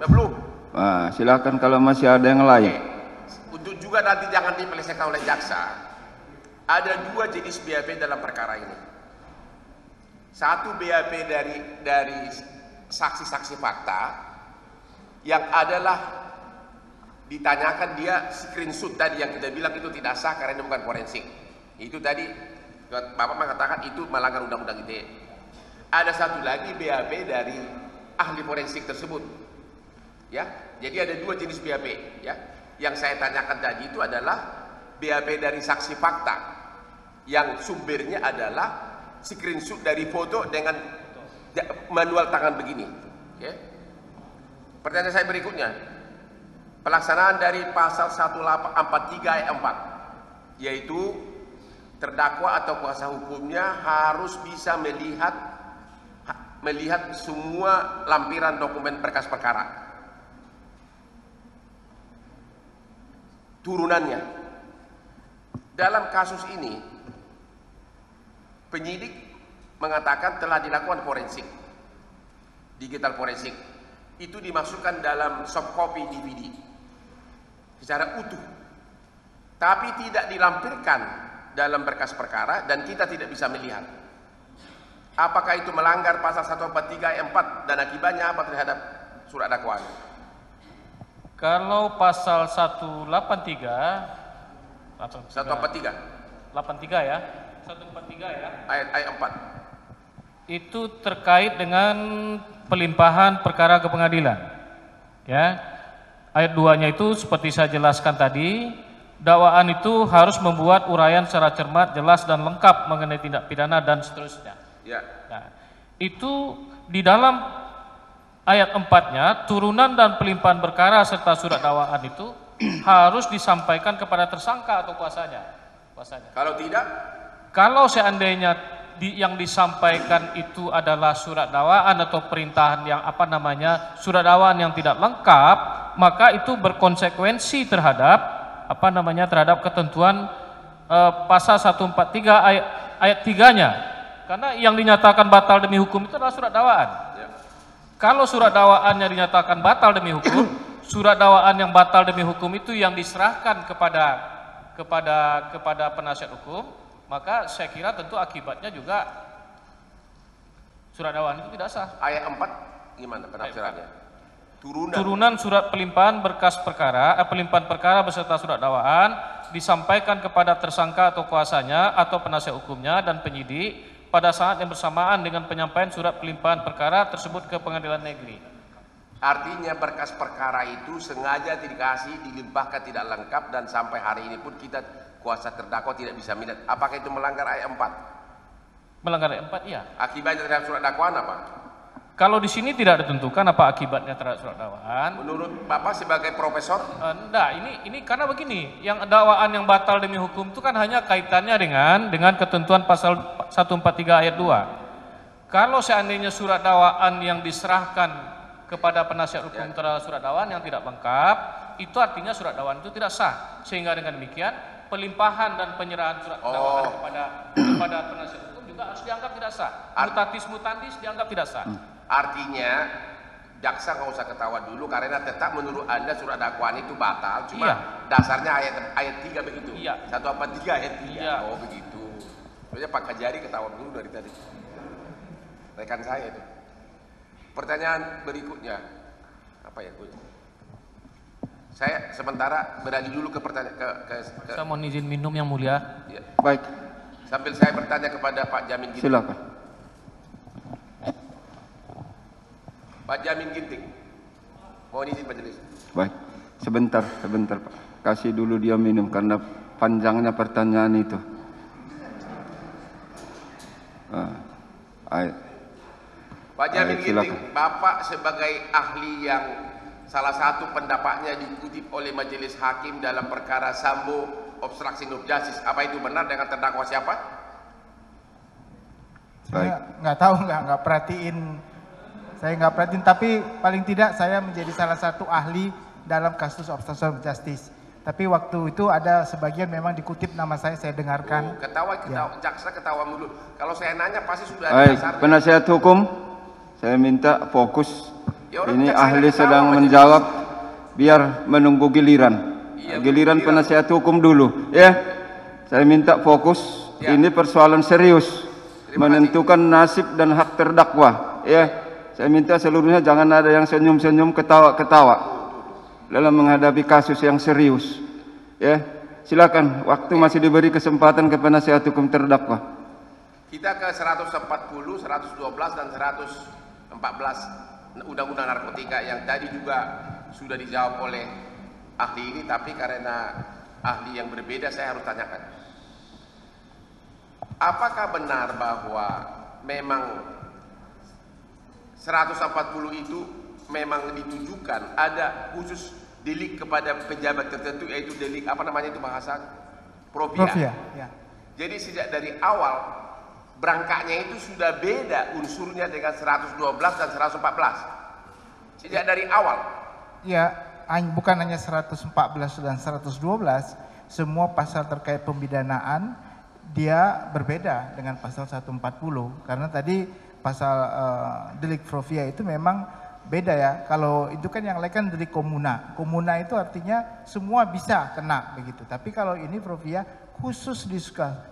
Belum. Nah, silakan kalau masih ada yang lain. Untuk juga nanti jangan dipelesaikan oleh jaksa. Ada 2 jenis BAP dalam perkara ini. Satu BAP dari saksi-saksi fakta yang adalah ditanyakan dia screenshot tadi yang kita bilang itu tidak sah karena ini bukan forensik. Itu tadi Bapak mengatakan itu melanggar Undang-Undang ITE. Ada satu lagi BAP dari ahli forensik tersebut. Ya, jadi ada 2 jenis BAP, ya. Yang saya tanyakan tadi itu adalah BAP dari saksi fakta yang sumbernya adalah screenshot dari foto dengan manual tangan begini. Okay. Pertanyaan saya berikutnya, pelaksanaan dari pasal 1843 ayat 4, yaitu terdakwa atau kuasa hukumnya harus bisa melihat semua lampiran dokumen berkas perkara. Turunannya. Dalam kasus ini, penyidik mengatakan telah dilakukan forensik, digital forensik. Itu dimasukkan dalam soft copy DVD secara utuh, tapi tidak dilampirkan dalam berkas perkara dan kita tidak bisa melihat. Apakah itu melanggar pasal 143 ayat 4 dan akibatnya apa terhadap surat dakwaan? Kalau pasal 183 ya, ayat 4 itu terkait dengan pelimpahan perkara ke pengadilan, ya. Ayat 2-nya itu seperti saya jelaskan tadi, dakwaan itu harus membuat uraian secara cermat, jelas dan lengkap mengenai tindak pidana dan seterusnya. Ya. Nah, itu di dalam ayat 4-nya, turunan dan pelimpahan perkara serta surat dakwaan itu harus disampaikan kepada tersangka atau kuasanya. Kalau tidak, kalau seandainya yang disampaikan itu adalah surat dakwaan atau perintahan yang surat dakwaan yang tidak lengkap, maka itu berkonsekuensi terhadap terhadap ketentuan pasal 143 ayat 3-nya. Karena yang dinyatakan batal demi hukum itu adalah surat dakwaan. ya. Kalau surat dakwaannya dinyatakan batal demi hukum, surat dakwaan yang batal demi hukum itu yang diserahkan kepada penasihat hukum, maka saya kira tentu akibatnya juga surat dakwaan itu tidak sah. Ayat 4 gimana penafsirannya? Turunan surat pelimpahan berkas perkara, pelimpahan perkara beserta surat dakwaan disampaikan kepada tersangka atau kuasanya atau penasihat hukumnya dan penyidik pada saat yang bersamaan dengan penyampaian surat pelimpahan perkara tersebut ke pengadilan negeri. Artinya berkas perkara itu sengaja dikasih, dilimpahkan tidak lengkap, dan sampai hari ini pun kita kuasa terdakwa tidak bisa melihat. Apakah itu melanggar ayat 4? Melanggar ayat 4, iya. Akibatnya terhadap surat dakwaan apa? Kalau di sini tidak ditentukan apa akibatnya terhadap surat dakwaan. Menurut Bapak sebagai profesor? Enggak, ini karena begini, yang dakwaan yang batal demi hukum itu kan hanya kaitannya dengan ketentuan pasal 143 ayat 2. Kalau seandainya surat dakwaan yang diserahkan kepada penasihat hukum terhadap surat dakwaan yang tidak lengkap, itu artinya surat dakwaan itu tidak sah. Sehingga dengan demikian, pelimpahan dan penyerahan surat dakwaan kepada penasihat hukum juga harus dianggap tidak sah. Mutatis mutandis dianggap tidak sah. Artinya jaksa nggak usah ketawa dulu karena tetap menurut Anda surat dakwaan itu batal, cuma dasarnya ayat 3 begitu. Iya. 143 ayat 3. Iya. Oh begitu. Soalnya Pak Kajari ketawa dulu dari tadi. Rekan saya itu. Pertanyaan berikutnya apa ya, Bu? Saya sementara beralih dulu ke pertanyaan Saya mohon izin minum yang mulia. Ya. Baik, Sambil saya bertanya kepada Pak Jamin Ginting. silakan. Pak Jamin Ginting, mohon izin majelis. Baik, sebentar Pak. Kasih dulu dia minum karena panjangnya pertanyaan itu. Pak Jamin silakan. Ginting, Bapak sebagai ahli yang salah satu pendapatnya dikutip oleh majelis hakim dalam perkara Sambo obstruction of justice, apa itu benar dengan terdakwa siapa? Saya nggak tahu, nggak perhatiin. Saya nggak perhatiin, tapi paling tidak saya menjadi salah satu ahli dalam kasus obstruction of justice. Tapi waktu itu ada sebagian memang dikutip nama saya dengarkan. Ketawa, jaksa ketawa mulu. Kalau saya nanya pasti sudah ada Baik, dasarnya. penasihat hukum, saya minta fokus. Ya orang Ini jaksa ahli ketawa, sedang majelis. menjawab, biar menunggu giliran. Iya, Giliran giliran. penasihat hukum dulu, ya. Saya minta fokus. Ya. Ini persoalan serius, Terima menentukan nasib dan hak terdakwa, ya. Saya minta seluruhnya jangan ada yang senyum-senyum, ketawa-ketawa dalam menghadapi kasus yang serius, ya. Silakan, waktu masih diberi kesempatan ke penasihat hukum terdakwa. Kita ke 140, 112 dan 114 Undang-Undang Narkotika yang tadi juga sudah dijawab oleh ahli ini, tapi karena ahli yang berbeda saya harus tanyakan. Apakah benar bahwa memang 140 itu memang ditujukan ada khusus delik kepada pejabat tertentu, yaitu delik apa namanya itu bahasa profia. Ya. Jadi sejak dari awal berangkatnya itu sudah beda unsurnya dengan 112 dan 114. Sejak dari awal. Ya, bukan hanya 114 dan 112, semua pasal terkait pemidanaan dia berbeda dengan pasal 140 karena tadi pasal delik profia itu memang beda ya. Kalau itu kan yang lain kan delik komuna. Komuna itu artinya semua bisa kena begitu. Tapi kalau ini profia khusus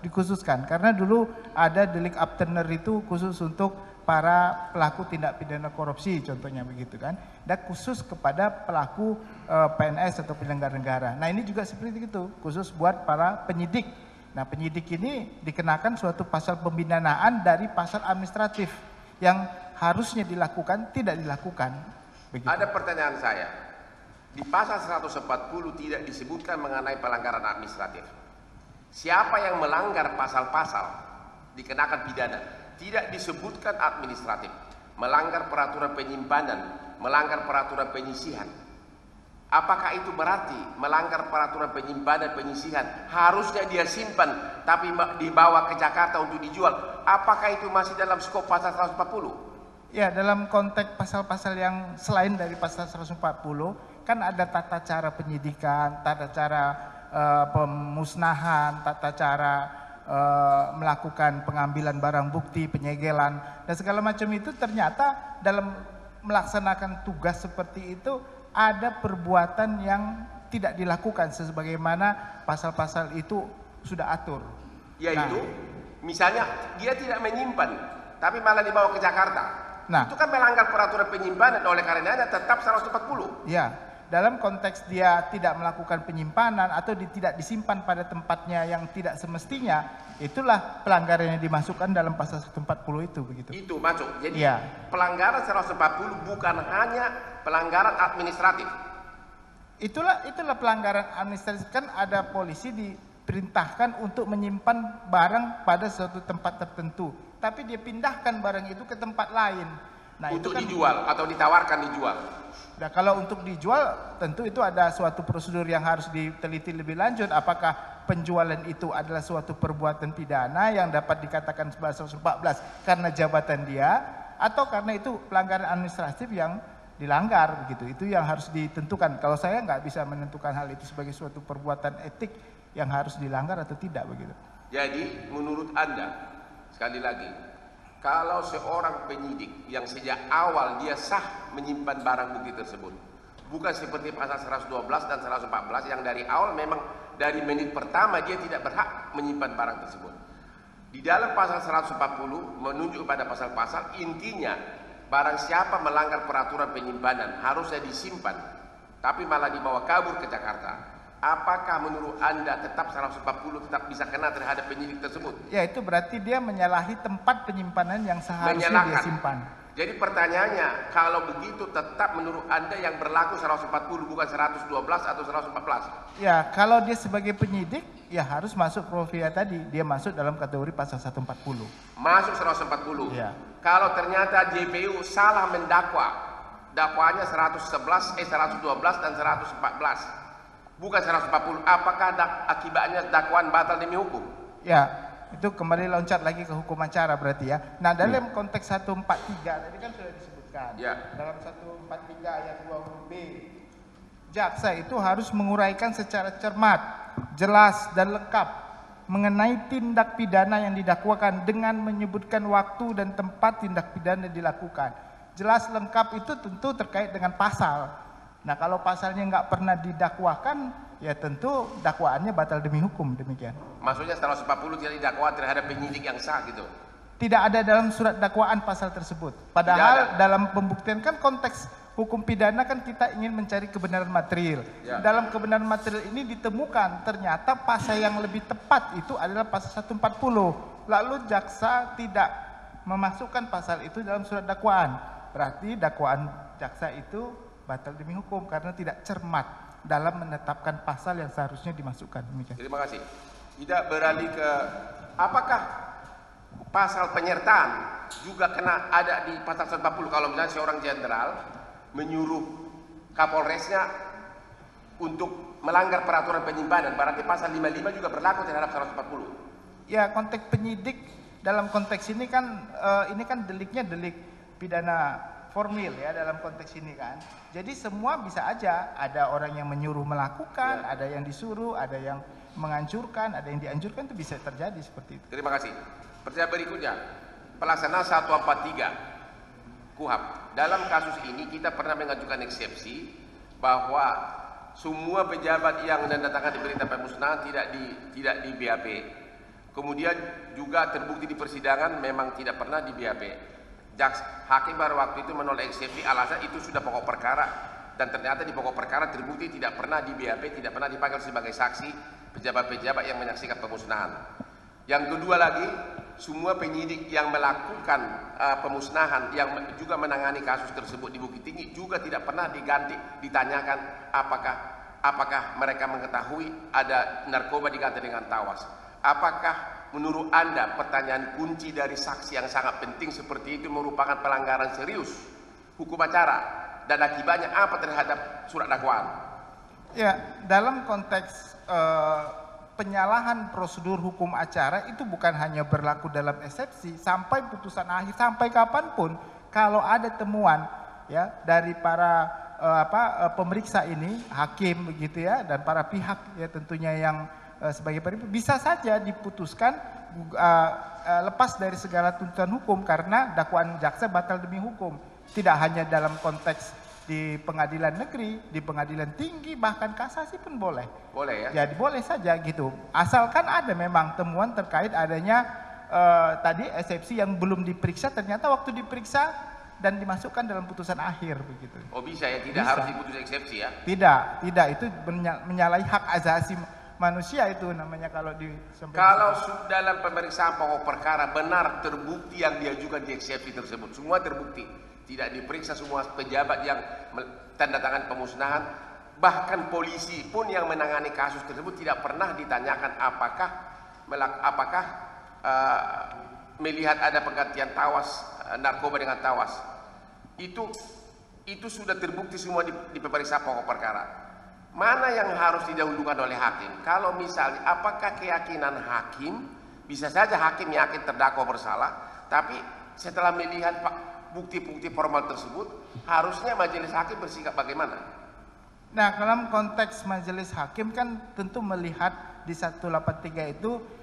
dikhususkan karena dulu ada delik abtener itu khusus untuk para pelaku tindak pidana korupsi contohnya begitu kan. Dan khusus kepada pelaku PNS atau penyelenggara negara. Nah, ini juga seperti itu, khusus buat para penyidik. Nah, penyidik ini dikenakan suatu pasal pemidanaan dari pasal administratif yang harusnya dilakukan tidak dilakukan. Begitu. Ada pertanyaan saya. Di pasal 140 tidak disebutkan mengenai pelanggaran administratif. Siapa yang melanggar pasal-pasal dikenakan pidana. Tidak disebutkan administratif. Melanggar peraturan penyimpanan, melanggar peraturan penyisihan. Apakah itu berarti melanggar peraturan penyimpanan penyisihan harusnya dia simpan tapi dibawa ke Jakarta untuk dijual? Apakah itu masih dalam skop pasal 140? Ya, dalam konteks pasal-pasal yang selain dari pasal 140 kan ada tata cara penyidikan, tata cara pemusnahan, tata cara melakukan pengambilan barang bukti, penyegelan dan segala macam itu. Ternyata dalam melaksanakan tugas seperti itu ada perbuatan yang tidak dilakukan sebagaimana pasal-pasal itu sudah atur. Yaitu misalnya dia tidak menyimpan tapi malah dibawa ke Jakarta. Itu kan melanggar peraturan penyimpanan, oleh karenanya tetap 140. Ya, dalam konteks dia tidak melakukan penyimpanan atau tidak disimpan pada tempatnya yang tidak semestinya, itulah pelanggaran yang dimasukkan dalam pasal 140 itu, begitu. Itu masuk. Jadi pelanggaran 140 bukan hanya pelanggaran administratif. Itulah pelanggaran administratif. Kan ada polisi diperintahkan untuk menyimpan barang pada suatu tempat tertentu, tapi dia pindahkan barang itu ke tempat lain. Nah, untuk itu kan dijual atau ditawarkan dijual. Nah, kalau untuk dijual tentu itu ada suatu prosedur yang harus diteliti lebih lanjut. Apakah penjualan itu adalah suatu perbuatan pidana yang dapat dikatakan pasal 114 karena jabatan dia, atau karena itu pelanggaran administratif yang dilanggar begitu. Itu yang harus ditentukan. Kalau saya nggak bisa menentukan hal itu sebagai suatu perbuatan etik yang harus dilanggar atau tidak begitu. Jadi menurut Anda, sekali lagi, kalau seorang penyidik yang sejak awal dia sah menyimpan barang bukti tersebut, bukan seperti pasal 112 dan 114 yang dari awal memang dari menit pertama dia tidak berhak menyimpan barang tersebut. Di dalam pasal 140 menunjuk pada pasal-pasal, intinya barang siapa melanggar peraturan penyimpanan harusnya disimpan tapi malah dibawa kabur ke Jakarta. Apakah menurut Anda tetap 140 tetap bisa kena terhadap penyidik tersebut? Ya, itu berarti dia menyalahi tempat penyimpanan yang seharusnya dia simpan. Jadi pertanyaannya, kalau begitu tetap menurut Anda yang berlaku 140 bukan 112 atau 114? Ya, kalau dia sebagai penyidik ya harus masuk profil tadi, dia masuk dalam kategori pasal 140. Masuk 140. Ya. Kalau ternyata JPU salah mendakwa, dakwanya 112 dan 114. Bukan 140, apakah akibatnya dakwaan batal demi hukum? Ya, itu kembali loncat lagi ke hukum acara berarti ya. Nah, dalam konteks 143 tadi kan sudah disebutkan. Ya. Dalam 143 ayat 2 huruf B, jaksa itu harus menguraikan secara cermat, jelas dan lengkap mengenai tindak pidana yang didakwakan dengan menyebutkan waktu dan tempat tindak pidana dilakukan. Jelas lengkap itu tentu terkait dengan pasal. Nah, kalau pasalnya nggak pernah didakwakan, ya tentu dakwaannya batal demi hukum, demikian. Maksudnya 140 tidak didakwa terhadap penyidik yang sah gitu? Tidak ada dalam surat dakwaan pasal tersebut. Padahal dalam pembuktian kan konteks hukum pidana kan kita ingin mencari kebenaran material. Ya. Dalam kebenaran material ini ditemukan ternyata pasal yang lebih tepat itu adalah pasal 140. Lalu jaksa tidak memasukkan pasal itu dalam surat dakwaan. Berarti dakwaan jaksa itu batal demi hukum karena tidak cermat dalam menetapkan pasal yang seharusnya dimasukkan. Demikian. Terima kasih. Tidak beralih ke apakah pasal penyertaan juga kena ada di pasal 140 kalau misalnya seorang jenderal menyuruh Kapolresnya untuk melanggar peraturan penyimpanan, berarti pasal 55 juga berlaku terhadap 140. Ya, konteks penyidik dalam konteks ini kan deliknya delik pidana formil ya dalam konteks ini kan. Jadi semua bisa aja, ada orang yang menyuruh melakukan, ada yang disuruh, ada yang menghancurkan, ada yang dianjurkan, itu bisa terjadi seperti itu. Terima kasih. Pertanyaan berikutnya, pelaksanaan 143 KUHP. Dalam kasus ini kita pernah mengajukan eksepsi bahwa semua pejabat yang menandatangani perintah pemusnahan tidak di BAP. Kemudian juga terbukti di persidangan memang tidak pernah di BAP. Hakim pada waktu itu menolak eksepsi, alasan itu sudah pokok perkara, dan ternyata di pokok perkara terbukti tidak pernah di BAP, tidak pernah dipanggil sebagai saksi pejabat-pejabat yang menyaksikan pemusnahan. Yang kedua lagi, semua penyidik yang melakukan pemusnahan, yang juga menangani kasus tersebut di Bukit Tinggi juga tidak pernah diganti, ditanyakan apakah mereka mengetahui ada narkoba diganti dengan tawas. Apakah menurut Anda pertanyaan kunci dari saksi yang sangat penting seperti itu merupakan pelanggaran serius hukum acara dan akibatnya apa terhadap surat dakwaan? Ya, dalam konteks penyalahan prosedur hukum acara itu bukan hanya berlaku dalam eksepsi, sampai putusan akhir, sampai kapanpun kalau ada temuan ya dari para pemeriksa ini, hakim begitu ya, dan para pihak ya tentunya yang sebagai pemeriksa, bisa saja diputuskan lepas dari segala tuntutan hukum karena dakwaan jaksa batal demi hukum. Tidak hanya dalam konteks di pengadilan negeri, di pengadilan tinggi, bahkan kasasi pun boleh. Boleh ya? Jadi boleh saja gitu. Asalkan ada memang temuan terkait adanya tadi eksepsi yang belum diperiksa, ternyata waktu diperiksa dan dimasukkan dalam putusan akhir begitu. Oh bisa ya, tidak Bisa. harus diputus eksepsi ya? Tidak, itu menyalahi hak asasi manusia itu namanya kalau di Kalau dalam pemeriksaan pokok perkara benar terbukti yang diajukan di eksepsi tersebut, semua terbukti, tidak diperiksa semua pejabat yang tanda tangan pemusnahan, bahkan polisi pun yang menangani kasus tersebut tidak pernah ditanyakan apakah melihat ada penggantian tawas narkoba dengan tawas. Itu sudah terbukti semua di pemeriksaan pokok perkara. Mana yang harus didahulukan oleh hakim? Kalau misalnya apakah keyakinan hakim, bisa saja hakim yakin terdakwa bersalah, tapi setelah melihat bukti-bukti formal tersebut, harusnya majelis hakim bersikap bagaimana? Nah, dalam konteks majelis hakim kan tentu melihat di 183 itu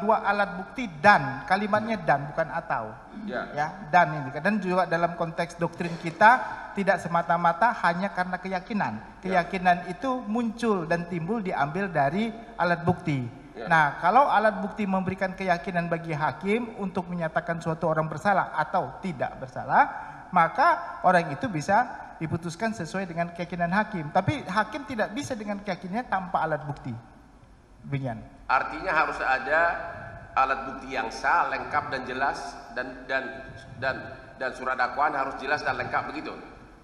dua alat bukti dan, kalimatnya dan bukan atau. Ya, dan ini. Dan juga dalam konteks doktrin kita tidak semata-mata hanya karena keyakinan. Keyakinan itu muncul dan timbul diambil dari alat bukti. Nah, kalau alat bukti memberikan keyakinan bagi hakim untuk menyatakan suatu orang bersalah atau tidak bersalah, maka orang itu bisa diputuskan sesuai dengan keyakinan hakim. Tapi hakim tidak bisa dengan keyakinannya tanpa alat bukti. Demikian. Artinya harus ada alat bukti yang sah, lengkap dan jelas, dan surat dakwaan harus jelas dan lengkap begitu.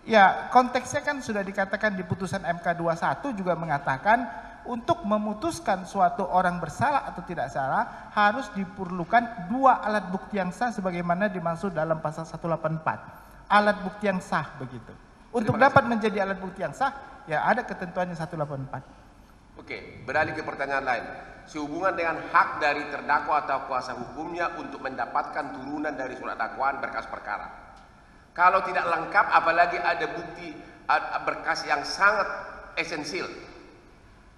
Ya, konteksnya kan sudah dikatakan di putusan MK 21 juga mengatakan untuk memutuskan suatu orang bersalah atau tidak salah harus diperlukan dua alat bukti yang sah sebagaimana dimaksud dalam pasal 184. Alat bukti yang sah begitu. Untuk dapat menjadi alat bukti yang sah, ya ada ketentuannya 184. Oke, beralih ke pertanyaan lain. Sehubungan dengan hak dari terdakwa atau kuasa hukumnya untuk mendapatkan turunan dari surat dakwaan berkas perkara. Kalau tidak lengkap, apalagi ada bukti berkas yang sangat esensial,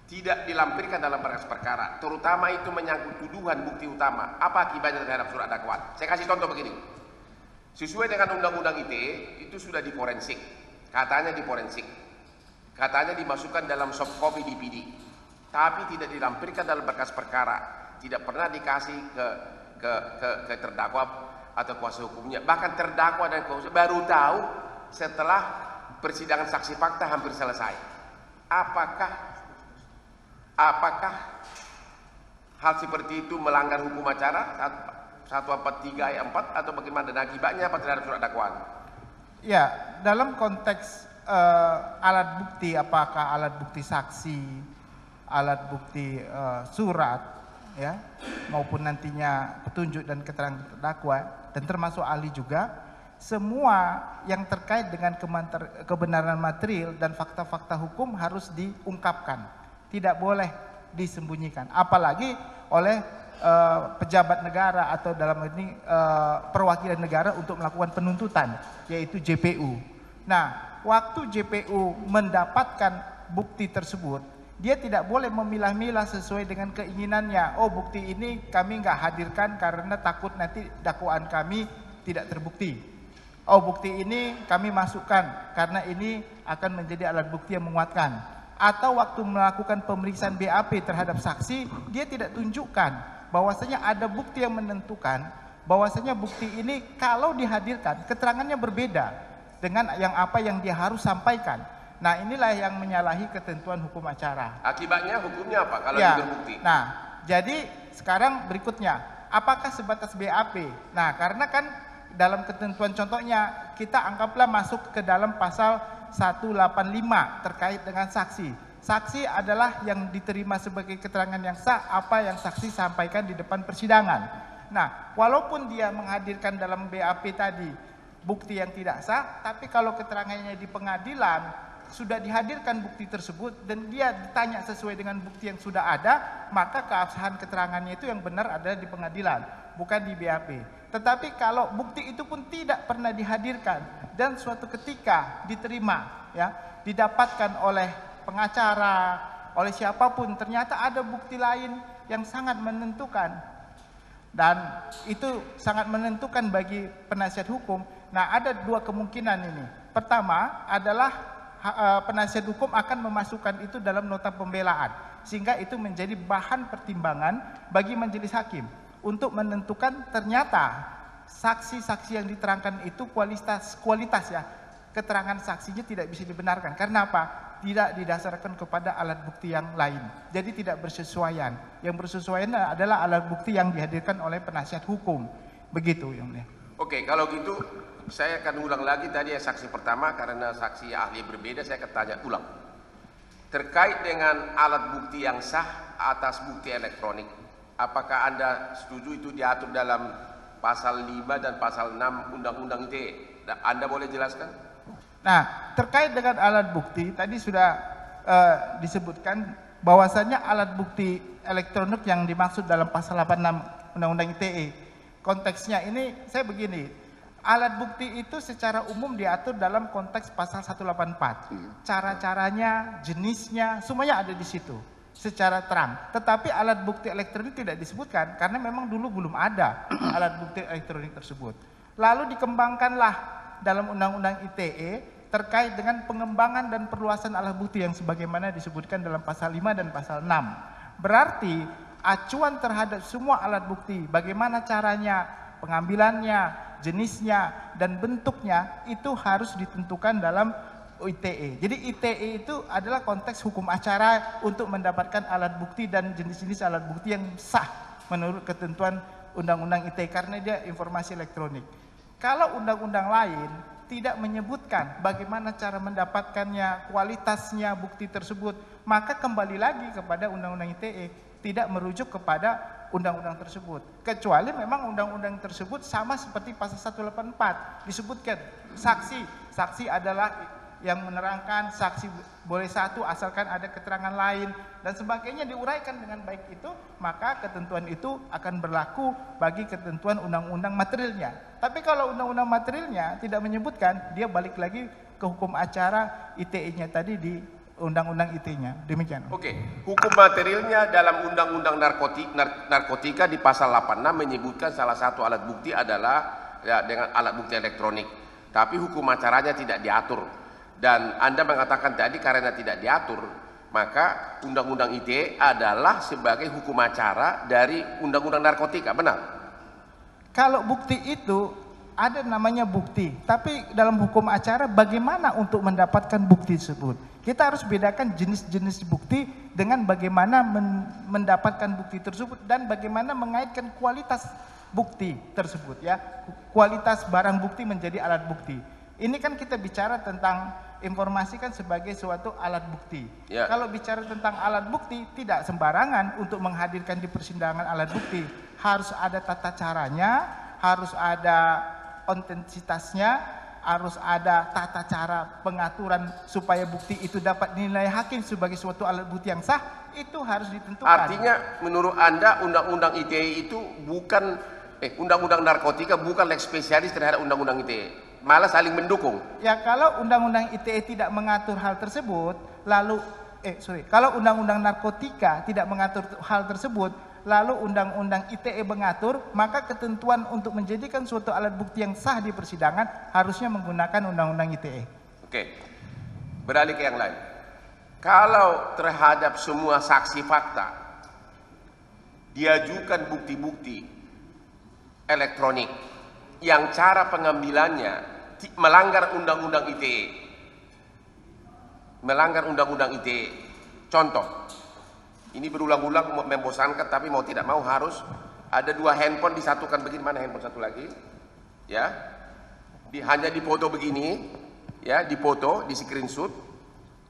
tidak dilampirkan dalam berkas perkara, terutama itu menyangkut tuduhan bukti utama, apa akibatnya terhadap surat dakwaan? Saya kasih contoh begini. Sesuai dengan Undang-Undang ITE, itu sudah diforensik. Katanya diforensik. Katanya dimasukkan dalam soft copy DPD. Tapi tidak dilampirkan dalam berkas perkara, tidak pernah dikasih ke terdakwa atau kuasa hukumnya. Bahkan terdakwa dan kuasa baru tahu setelah persidangan saksi fakta hampir selesai. Apakah hal seperti itu melanggar hukum acara 143 ayat 4 atau bagaimana, dan akibatnya apa terhadap surat dakwaan? Ya, dalam konteks alat bukti, apakah alat bukti saksi, alat bukti surat, ya, maupun nantinya petunjuk dan keterangan terdakwa, dan termasuk ahli juga, semua yang terkait dengan kebenaran material dan fakta-fakta hukum harus diungkapkan, tidak boleh disembunyikan, apalagi oleh pejabat negara atau dalam ini perwakilan negara untuk melakukan penuntutan, yaitu JPU. Nah, waktu JPU mendapatkan bukti tersebut, dia tidak boleh memilah-milah sesuai dengan keinginannya. Oh, bukti ini kami nggak hadirkan karena takut nanti dakwaan kami tidak terbukti. Oh, bukti ini kami masukkan karena ini akan menjadi alat bukti yang menguatkan. Atau waktu melakukan pemeriksaan BAP terhadap saksi, dia tidak tunjukkan bahwasanya ada bukti yang menentukan bahwasanya bukti ini kalau dihadirkan keterangannya berbeda dengan apa yang dia harus sampaikan. Nah, inilah yang menyalahi ketentuan hukum acara. Akibatnya hukumnya apa kalau Ya, terbukti? nah, jadi sekarang berikutnya, apakah sebatas BAP? Nah, karena kan dalam ketentuan contohnya kita anggaplah masuk ke dalam pasal 185 terkait dengan saksi. Saksi adalah yang diterima sebagai keterangan yang sah apa yang saksi sampaikan di depan persidangan. Nah, walaupun dia menghadirkan dalam BAP tadi bukti yang tidak sah, tapi kalau keterangannya di pengadilan sudah dihadirkan bukti tersebut dan dia ditanya sesuai dengan bukti yang sudah ada, maka keabsahan keterangannya itu yang benar adalah di pengadilan, bukan di BAP. Tetapi kalau bukti itu pun tidak pernah dihadirkan dan suatu ketika diterima, ya, didapatkan oleh pengacara, oleh siapapun, ternyata ada bukti lain yang sangat menentukan, dan itu sangat menentukan bagi penasihat hukum. Nah, ada dua kemungkinan ini. Pertama adalah penasihat hukum akan memasukkan itu dalam nota pembelaan, sehingga itu menjadi bahan pertimbangan bagi majelis hakim untuk menentukan ternyata saksi-saksi yang diterangkan itu kualitas ya, keterangan saksinya tidak bisa dibenarkan. Karena apa? Tidak didasarkan kepada alat bukti yang lain, jadi tidak bersesuaian. Yang bersesuaian adalah alat bukti yang dihadirkan oleh penasihat hukum. Begitu, Yang Mulia. Oke, kalau gitu saya akan ulang lagi tadi ya saksi pertama, karena saksi ahli berbeda, saya akan tanya ulang. Terkait dengan alat bukti yang sah atas bukti elektronik, apakah Anda setuju itu diatur dalam pasal 5 dan pasal 6 Undang-Undang ITE? Anda boleh jelaskan? Nah, terkait dengan alat bukti, tadi sudah disebutkan bahwasannya alat bukti elektronik yang dimaksud dalam pasal 86 Undang-Undang ITE. Konteksnya ini saya begini, alat bukti itu secara umum diatur dalam konteks pasal 184. Cara-caranya, jenisnya, semuanya ada di situ secara terang. Tetapi alat bukti elektronik tidak disebutkan karena memang dulu belum ada alat bukti elektronik tersebut. Lalu dikembangkanlah dalam Undang-Undang ITE terkait dengan pengembangan dan perluasan alat bukti yang sebagaimana disebutkan dalam pasal 5 dan pasal 6. Berarti acuan terhadap semua alat bukti, bagaimana caranya, pengambilannya, jenisnya, dan bentuknya itu harus ditentukan dalam ITE. Jadi ITE itu adalah konteks hukum acara untuk mendapatkan alat bukti dan jenis-jenis alat bukti yang sah menurut ketentuan Undang-Undang ITE karena dia informasi elektronik. Kalau undang-undang lain tidak menyebutkan bagaimana cara mendapatkannya, kualitasnya bukti tersebut, maka kembali lagi kepada Undang-Undang ITE, tidak merujuk kepada undang-undang tersebut. Kecuali memang undang-undang tersebut sama seperti pasal 184 disebutkan saksi adalah yang menerangkan, saksi boleh satu asalkan ada keterangan lain dan sebagainya diuraikan dengan baik itu, maka ketentuan itu akan berlaku bagi ketentuan undang-undang materialnya. Tapi kalau undang-undang materialnya tidak menyebutkan, dia balik lagi ke hukum acara ITE-nya tadi di Undang-Undang ITE-nya. Demikian. Oke, hukum materialnya dalam Undang-Undang Narkotika di pasal 86 menyebutkan salah satu alat bukti adalah ya, dengan alat bukti elektronik. Tapi hukum acaranya tidak diatur. Dan Anda mengatakan tadi karena tidak diatur, maka Undang-Undang ITE adalah sebagai hukum acara dari Undang-Undang Narkotika, benar? Kalau bukti itu ada namanya bukti, tapi dalam hukum acara bagaimana untuk mendapatkan bukti tersebut? Kita harus bedakan jenis-jenis bukti dengan bagaimana mendapatkan bukti tersebut dan bagaimana mengaitkan kualitas bukti tersebut, ya. Kualitas barang bukti menjadi alat bukti. Ini kan kita bicara tentang informasi kan sebagai suatu alat bukti. Ya. Kalau bicara tentang alat bukti, tidak sembarangan untuk menghadirkan di persidangan alat bukti. Harus ada tata caranya, harus ada otentisitasnya, harus ada tata cara pengaturan supaya bukti itu dapat dinilai hakim sebagai suatu alat bukti yang sah, itu harus ditentukan. Artinya menurut Anda Undang-Undang ITE itu bukan Undang-Undang Narkotika bukan leg spesialis terhadap Undang-Undang ITE, malah saling mendukung. Ya, kalau Undang-Undang ITE tidak mengatur hal tersebut, lalu kalau Undang-Undang Narkotika tidak mengatur hal tersebut, lalu Undang-Undang ITE mengatur, maka ketentuan untuk menjadikan suatu alat bukti yang sah di persidangan harusnya menggunakan Undang-Undang ITE. Oke, beralih ke yang lain. Kalau terhadap semua saksi fakta diajukan bukti-bukti elektronik yang cara pengambilannya melanggar Undang-Undang ITE, melanggar Undang-Undang ITE, contoh, ini berulang-ulang membosankan tapi mau tidak mau harus ada 2 handphone disatukan begini, mana handphone satu lagi? Ya. Hanya dipoto begini, ya, dipoto, di screenshot.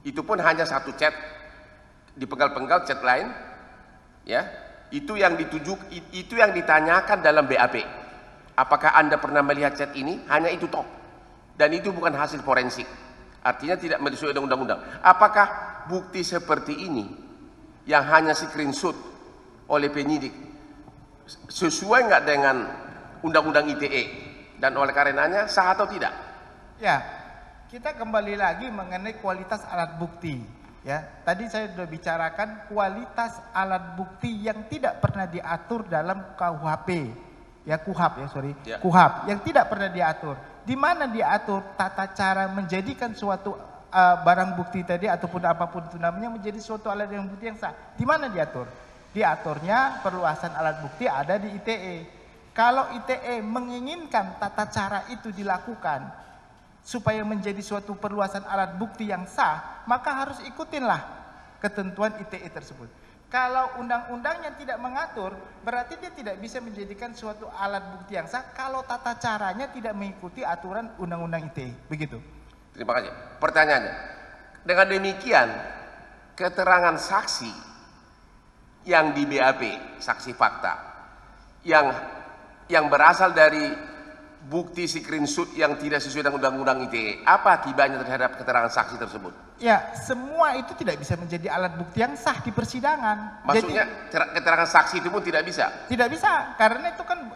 Itu pun hanya satu chat, dipenggal-penggal chat lain, ya. Itu yang ditanyakan dalam BAP. Apakah Anda pernah melihat chat ini? Hanya itu toh. Dan itu bukan hasil forensik. Artinya tidak sesuai dengan undang-undang. Apakah bukti seperti ini yang hanya screenshot oleh penyidik sesuai nggak dengan undang-undang ITE? Dan oleh karenanya sah atau tidak? Ya, kita kembali lagi mengenai kualitas alat bukti. Ya, tadi saya sudah bicarakan kualitas alat bukti yang tidak pernah diatur dalam KUHP. Ya, KUHP ya, sorry. Ya. KUHP yang tidak pernah diatur. Di mana diatur tata cara menjadikan suatu barang bukti tadi ataupun apapun itu namanya menjadi suatu alat yang bukti yang sah. Di mana diatur? Diaturnya perluasan alat bukti ada di ITE. Kalau ITE menginginkan tata cara itu dilakukan supaya menjadi suatu perluasan alat bukti yang sah, maka harus ikutinlah ketentuan ITE tersebut. Kalau undang-undangnya tidak mengatur, berarti dia tidak bisa menjadikan suatu alat bukti yang sah kalau tata caranya tidak mengikuti aturan undang-undang ITE. Begitu. Terima kasih. Pertanyaannya, dengan demikian keterangan saksi yang di BAP, saksi fakta, yang berasal dari bukti screenshot yang tidak sesuai dengan undang-undang ITE, apa akibatnya terhadap keterangan saksi tersebut? Ya, semua itu tidak bisa menjadi alat bukti yang sah di persidangan. Maksudnya keterangan saksi itu pun tidak bisa? Tidak bisa, karena itu kan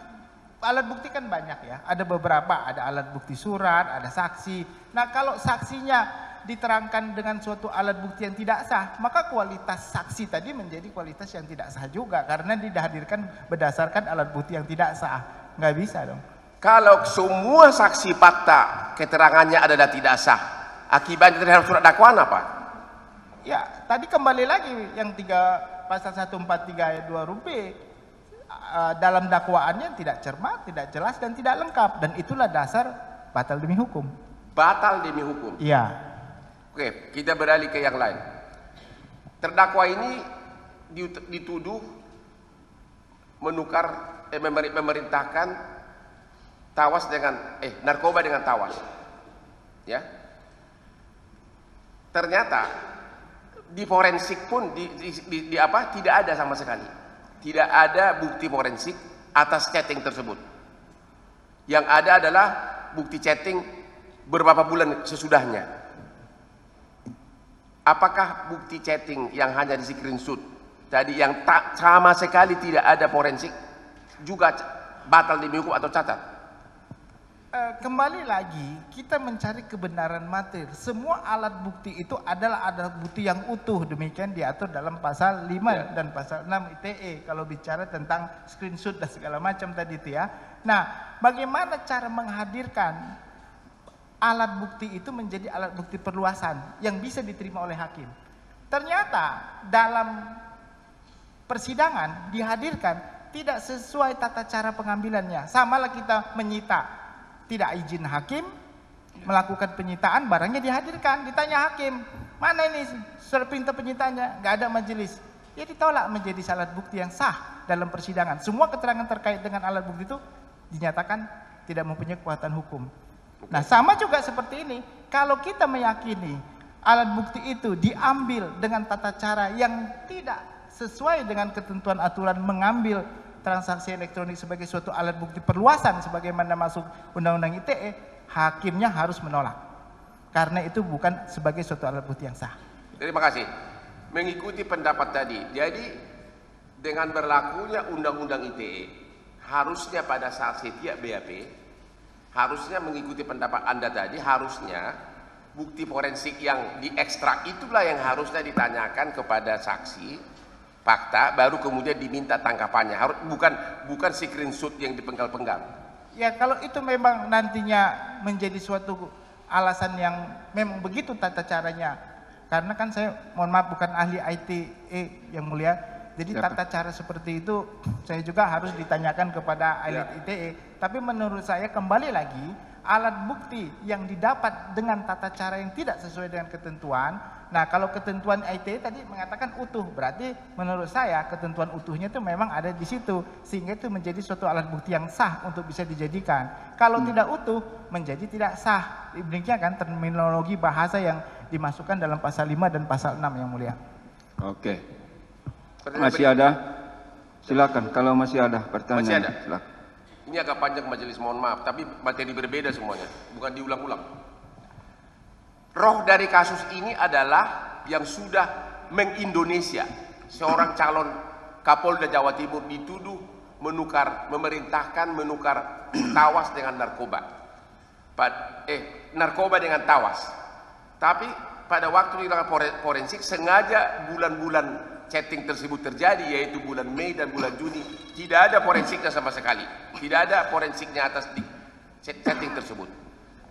alat bukti kan banyak ya. Ada beberapa, ada alat bukti surat, ada saksi. Nah, kalau saksinya diterangkan dengan suatu alat bukti yang tidak sah, maka kualitas saksi tadi menjadi kualitas yang tidak sah juga karena dihadirkan berdasarkan alat bukti yang tidak sah. Nggak bisa dong. Kalau semua saksi fakta keterangannya adalah tidak sah, akibatnya terhadap surat dakwaan apa? Ya, tadi kembali lagi yang pasal 143 ayat 2 huruf B, dalam dakwaannya tidak cermat, tidak jelas dan tidak lengkap, dan itulah dasar batal demi hukum. Batal demi hukum. Iya. Oke, kita beralih ke yang lain. Terdakwa ini dituduh memerintahkan tawas dengan narkoba dengan tawas. Ya. Ternyata di forensik pun tidak ada sama sekali. Tidak ada bukti forensik atas chatting tersebut. Yang ada adalah bukti chatting beberapa bulan sesudahnya. Apakah bukti chatting yang hanya di screenshot tadi yang tak sama sekali tidak ada forensik juga batal demi hukum atau cacat? Kembali lagi kita mencari kebenaran materi. Semua alat bukti itu adalah alat bukti yang utuh, demikian diatur dalam pasal 5 dan pasal 6 ITE kalau bicara tentang screenshot dan segala macam tadi itu ya. Nah, bagaimana cara menghadirkan alat bukti itu menjadi alat bukti perluasan yang bisa diterima oleh hakim? Ternyata dalam persidangan dihadirkan tidak sesuai tata cara pengambilannya. Samalah kita menyita, tidak izin hakim melakukan penyitaan, barangnya dihadirkan, ditanya hakim, mana ini surat perintah penyitaannya? Nggak ada majelis. Ya ditolak menjadi alat bukti yang sah dalam persidangan. Semua keterangan terkait dengan alat bukti itu dinyatakan tidak mempunyai kekuatan hukum. Nah, sama juga seperti ini. Kalau kita meyakini alat bukti itu diambil dengan tata cara yang tidak sesuai dengan ketentuan aturan mengambil transaksi elektronik sebagai suatu alat bukti perluasan sebagaimana masuk undang-undang ITE, hakimnya harus menolak. Karena itu bukan sebagai suatu alat bukti yang sah. Terima kasih. Mengikuti pendapat tadi, jadi dengan berlakunya undang-undang ITE, harusnya pada saat setiap BAP harusnya mengikuti pendapat Anda tadi, harusnya bukti forensik yang diekstrak itulah yang harusnya ditanyakan kepada saksi fakta, baru kemudian diminta tangkapannya. Bukan screenshot yang dipenggal-penggal. Ya, kalau itu memang nantinya menjadi suatu alasan yang memang begitu tata caranya. Karena kan saya mohon maaf bukan ahli ITE yang mulia. Jadi tata cara seperti itu saya juga harus ditanyakan kepada ahli ITE. Tapi menurut saya kembali lagi alat bukti yang didapat dengan tata cara yang tidak sesuai dengan ketentuan. Nah, kalau ketentuan ITE tadi mengatakan utuh, berarti menurut saya ketentuan utuhnya itu memang ada di situ, sehingga itu menjadi suatu alat bukti yang sah untuk bisa dijadikan. Kalau tidak utuh, menjadi tidak sah. Demikian kan terminologi bahasa yang dimasukkan dalam pasal 5 dan pasal 6 yang mulia. Oke. Masih ada? Silakan kalau masih ada pertanyaan. Masih ada. Silakan. Ini agak panjang majelis, mohon maaf, tapi materi berbeda semuanya, bukan diulang-ulang. Roh dari kasus ini adalah yang sudah mengindonesia seorang calon Kapolda Jawa Timur dituduh memerintahkan menukar tawas dengan narkoba. Narkoba dengan tawas. Tapi pada waktu dilakukan forensik sengaja bulan-bulan chatting tersebut terjadi, yaitu bulan Mei dan bulan Juni, tidak ada forensiknya sama sekali. Tidak ada forensiknya atas chatting tersebut.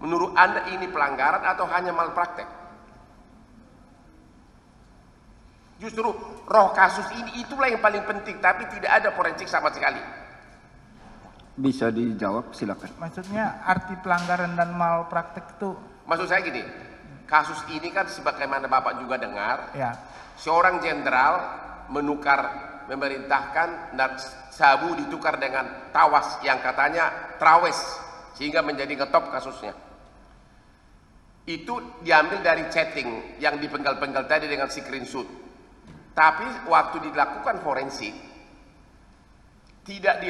Menurut Anda ini pelanggaran atau hanya malpraktek? Justru roh kasus ini itulah yang paling penting, tapi tidak ada forensik sama sekali. Bisa dijawab, silakan. Maksudnya arti pelanggaran dan malpraktek itu? Maksud saya gini, kasus ini kan sebagaimana Bapak juga dengar, Ya. seorang jenderal memerintahkan sabu ditukar dengan tawas yang katanya trawes, sehingga menjadi ngetop kasusnya. Itu diambil dari chatting yang dipenggal-penggal tadi dengan screenshot. Tapi waktu dilakukan forensik, tidak